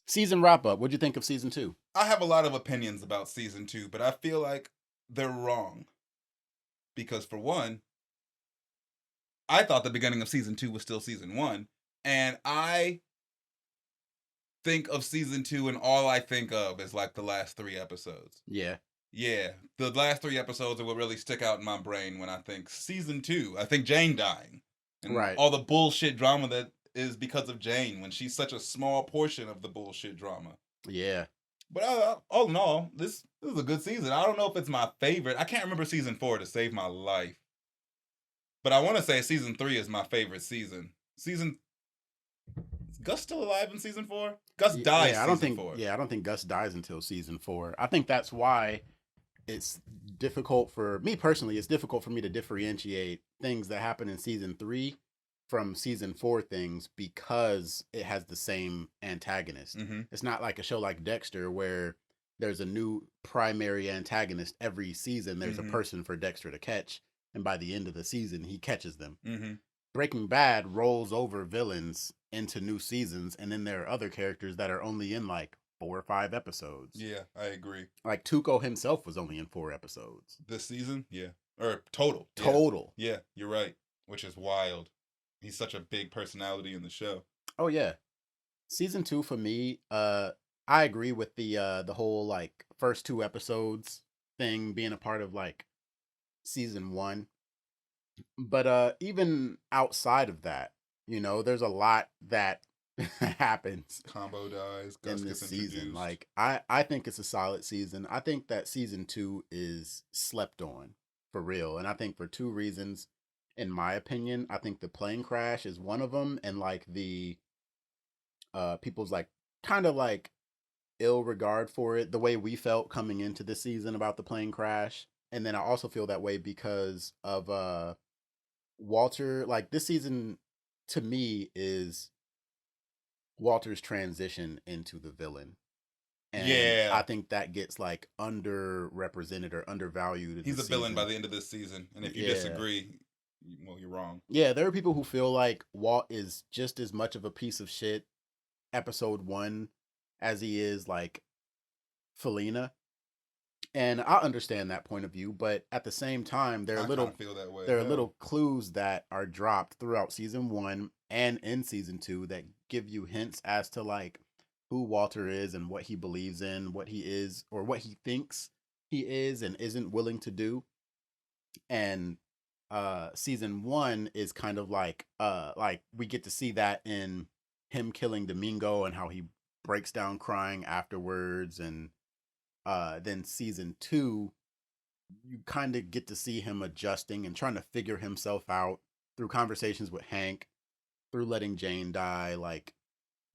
Season wrap up. What'd you think of season 2? I have a lot of opinions about season 2, but I feel like they're wrong. Because for one, I thought the beginning of season 2 was still season 1, and I think of season 2 and all I think of is like the last 3 episodes. Yeah. Yeah, the last 3 episodes are what really stick out in my brain when I think season 2. I think Jane dying. And right. All the bullshit drama that is because of Jane when she's such a small portion of the bullshit drama. Yeah. But all in all, this is a good season. I don't know if it's my favorite. I can't remember season 4 to save my life. But I want to say season 3 is my favorite season. Is Gus still alive in season 4? Gus dies I don't season think 4. Yeah, I don't think Gus dies until season 4. I think that's why it's difficult for me personally. It's difficult for me to differentiate things that happen in season 3 from season 4 things, because it has the same antagonist. Mm-hmm. It's not like a show like Dexter where there's a new primary antagonist every season. There's a person for Dexter to catch, and by the end of the season, he catches them. Mm-hmm. Breaking Bad rolls over villains into new seasons, and then there are other characters that are only in like 4 or 5 episodes. Yeah, I agree. Like Tuco himself was only in 4 episodes. This season? Yeah. Or total. Total. Yeah, you're right. Which is wild. He's such a big personality in the show. Oh yeah. Season 2 for me, I agree with the whole like first 2 episodes thing being a part of like season 1. But even outside of that, you know, there's a lot that happens. Combo dies. Gus in this gets season. introduced. Like I think it's a solid season. I think that season 2 is slept on for real, and I think for 2 reasons. In my opinion, I think the plane crash is one of them, and like the people's like kind of like ill regard for it, the way we felt coming into this season about the plane crash. And then I also feel that way because of Walter. Like this season to me is Walter's transition into the villain. And I think that gets like underrepresented or undervalued. He's a villain by the end of this season. And if you disagree, well, you're wrong. Yeah, there are people who feel like Walt is just as much of a piece of shit episode 1 as he is like Felina. And I understand that point of view, but at the same time, there are little clues that are dropped throughout season 1 and in season 2 that give you hints as to like who Walter is and what he believes in, what he is or what he thinks he is and isn't willing to do. And season 1 is kind of like we get to see that in him killing Domingo and how he breaks down crying afterwards. And then season 2, you kind of get to see him adjusting and trying to figure himself out through conversations with Hank, through letting Jane die, like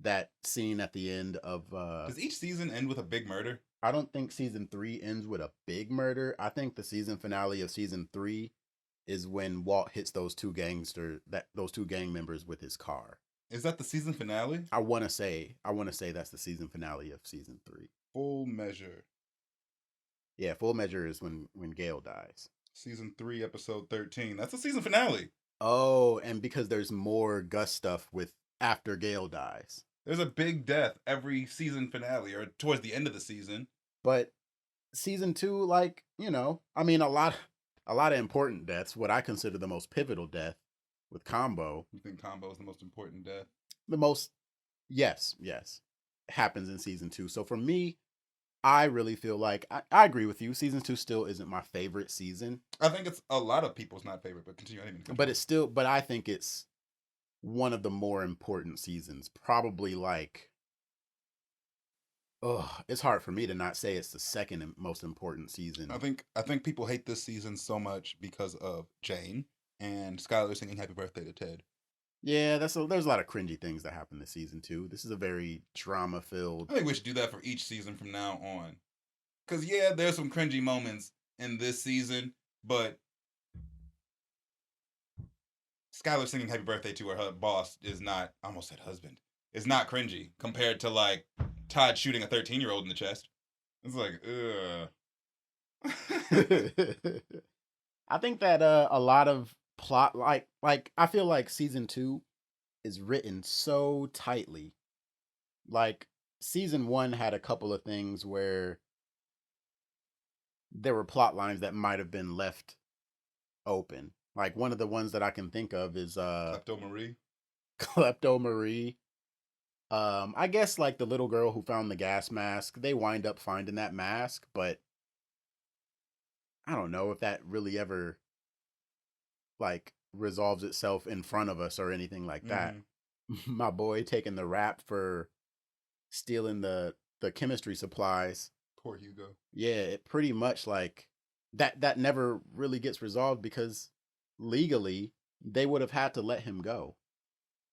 that scene at the end of does each season end with a big murder? I don't think season 3 ends with a big murder. I think the season finale of season 3 is when Walt hits those two gang members with his car. Is that the season finale? I want to say that's the season finale of season 3. Full Measure. Yeah, Full Measure is when Gale dies. Season 3, episode 13. That's the season finale. Oh, and because there's more Gus stuff with after Gale dies. There's a big death every season finale or towards the end of the season. But season 2, like, I mean, a lot of important deaths. What I consider the most pivotal death with Combo. You think Combo is the most important death? Yes, happens in season 2. So for me, I really feel like I agree with you. Season 2 still isn't my favorite season. I think it's a lot of people's not favorite, but continue. But I think it's one of the more important seasons. Probably like, it's hard for me to not say it's the second most important season. I think people hate this season so much because of Jane and Skylar singing "Happy Birthday" to Ted. Yeah, there's a lot of cringy things that happen this season too. This is a very drama-filled. I think we should do that for each season from now on. Because there's some cringy moments in this season, but Skylar singing "Happy Birthday" to her boss is not. I almost said husband. Is not cringy compared to like Todd shooting a 13-year-old in the chest. It's like, ugh. I think that a lot of plot, like I feel like season 2 is written so tightly. Like season 1 had a couple of things where there were plot lines that might have been left open. Like one of the ones that I can think of is Klepto Marie. I guess like the little girl who found the gas mask, they wind up finding that mask, but I don't know if that really ever like resolves itself in front of us or anything like that. My boy taking the rap for stealing the chemistry supplies. Poor Hugo. Yeah, it pretty much like that never really gets resolved because legally they would have had to let him go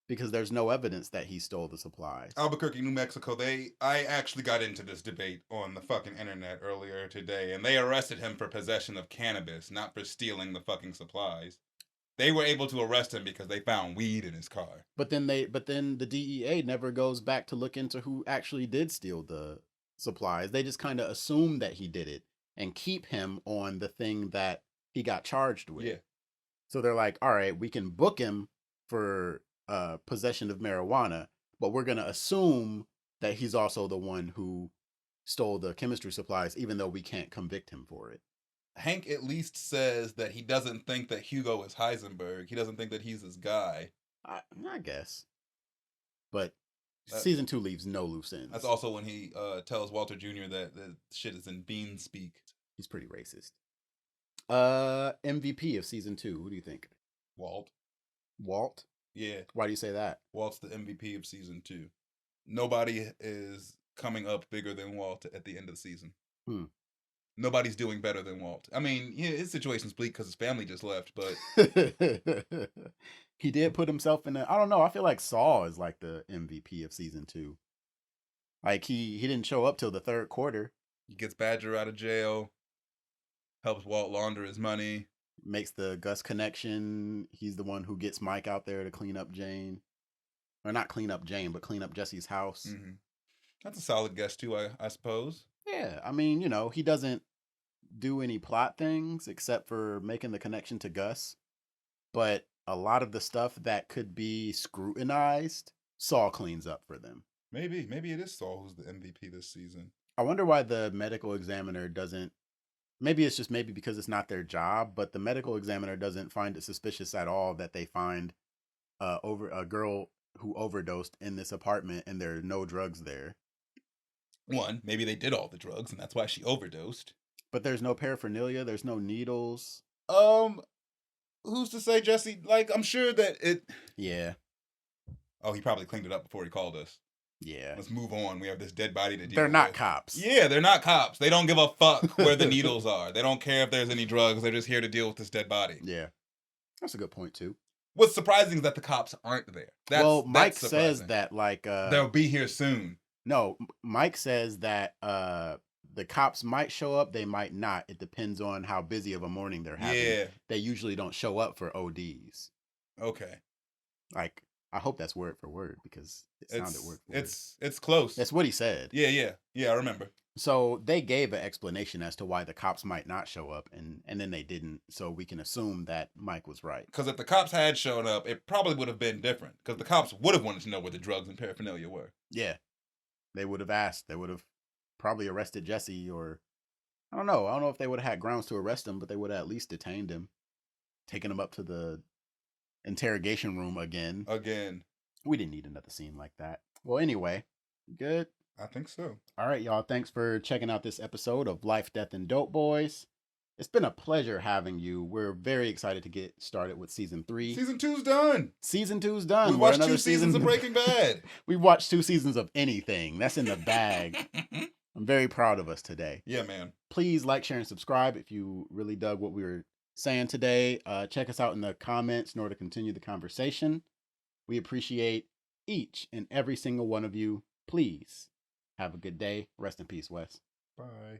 because there's no evidence that he stole the supplies. Albuquerque, New Mexico, I actually got into this debate on the fucking internet earlier today, and they arrested him for possession of cannabis, not for stealing the fucking supplies. They were able to arrest him because they found weed in his car. But then the DEA never goes back to look into who actually did steal the supplies. They just kind of assume that he did it and keep him on the thing that he got charged with. Yeah. So they're like, all right, we can book him for possession of marijuana, but we're going to assume that he's also the one who stole the chemistry supplies, even though we can't convict him for it. Hank at least says that he doesn't think that Hugo is Heisenberg. He doesn't think that he's his guy. I guess. But season 2 leaves no loose ends. That's also when he tells Walter Jr. that the shit is in bean speak. He's pretty racist. MVP of season 2, who do you think? Walt? Yeah. Why do you say that? Walt's the MVP of season 2. Nobody is coming up bigger than Walt at the end of the season. Nobody's doing better than Walt. I mean, his situation's bleak because his family just left, but he did put himself in I don't know, I feel like Saul is like the MVP of season 2. Like, he didn't show up till the third quarter. He gets Badger out of jail, helps Walt launder his money. Makes the Gus connection. He's the one who gets Mike out there to clean up Jane. Or not clean up Jane, but clean up Jesse's house. Mm-hmm. That's a solid guess, too, I suppose. Yeah, I mean, he doesn't do any plot things except for making the connection to Gus. But a lot of the stuff that could be scrutinized, Saul cleans up for them. Maybe it is Saul who's the MVP this season. I wonder why the medical examiner doesn't. Maybe it's just because it's not their job, but the medical examiner doesn't find it suspicious at all that they find over a girl who overdosed in this apartment and there are no drugs there. One, maybe they did all the drugs and that's why she overdosed. But there's no paraphernalia, there's no needles. Who's to say, Jesse? Like, I'm sure that it... Yeah. Oh, he probably cleaned it up before he called us. Yeah. Let's move on. We have this dead body to deal with. They're not cops. Yeah, they're not cops. They don't give a fuck where the needles are. They don't care if there's any drugs. They're just here to deal with this dead body. Yeah. That's a good point, too. What's surprising is that the cops aren't there. Mike says that, like... they'll be here soon. No, Mike says that the cops might show up, they might not. It depends on how busy of a morning they're having. Yeah. They usually don't show up for ODs. Okay. Like, I hope that's word for word because it sounded word for word. It's close. That's what he said. Yeah, I remember. So they gave an explanation as to why the cops might not show up, and then they didn't. So we can assume that Mike was right. Because if the cops had shown up, it probably would have been different. Because the cops would have wanted to know where the drugs and paraphernalia were. Yeah. They would have asked. They would have probably arrested Jesse, or I don't know. I don't know if they would have had grounds to arrest him, but they would have at least detained him, taken him up to the interrogation room again. We didn't need another scene like that. Well, anyway, good. I think so. All right, y'all. Thanks for checking out this episode of Life, Death, and Dopeboys. It's been a pleasure having you. We're very excited to get started with season 3. Season 2's done. Season 2's done. We watched 2 seasons of Breaking Bad. We watched 2 seasons of anything. That's in the bag. I'm very proud of us today. Yeah, man. Please like, share, and subscribe if you really dug what we were saying today. Check us out in the comments in order to continue the conversation. We appreciate each and every single one of you. Please have a good day. Rest in peace, Wes. Bye.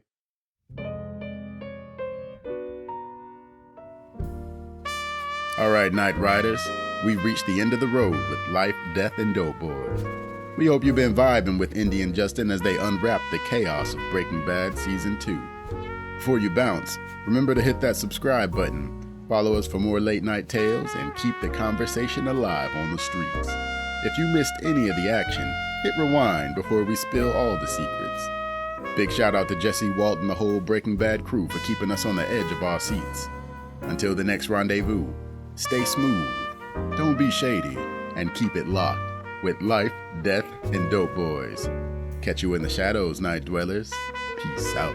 All right, Night Riders, we've reached the end of the road with Life, Death, and Dopeboys. We hope you've been vibing with Indy and Justin as they unwrap the chaos of Breaking Bad Season 2. Before you bounce, remember to hit that subscribe button, follow us for more late night tales, and keep the conversation alive on the streets. If you missed any of the action, hit rewind before we spill all the secrets. Big shout out to Jesse, Walt, and the whole Breaking Bad crew for keeping us on the edge of our seats. Until the next rendezvous, stay smooth, don't be shady, and keep it locked with Life, Death, and Dopeboys. Catch you in the shadows, Night Dwellers. Peace out.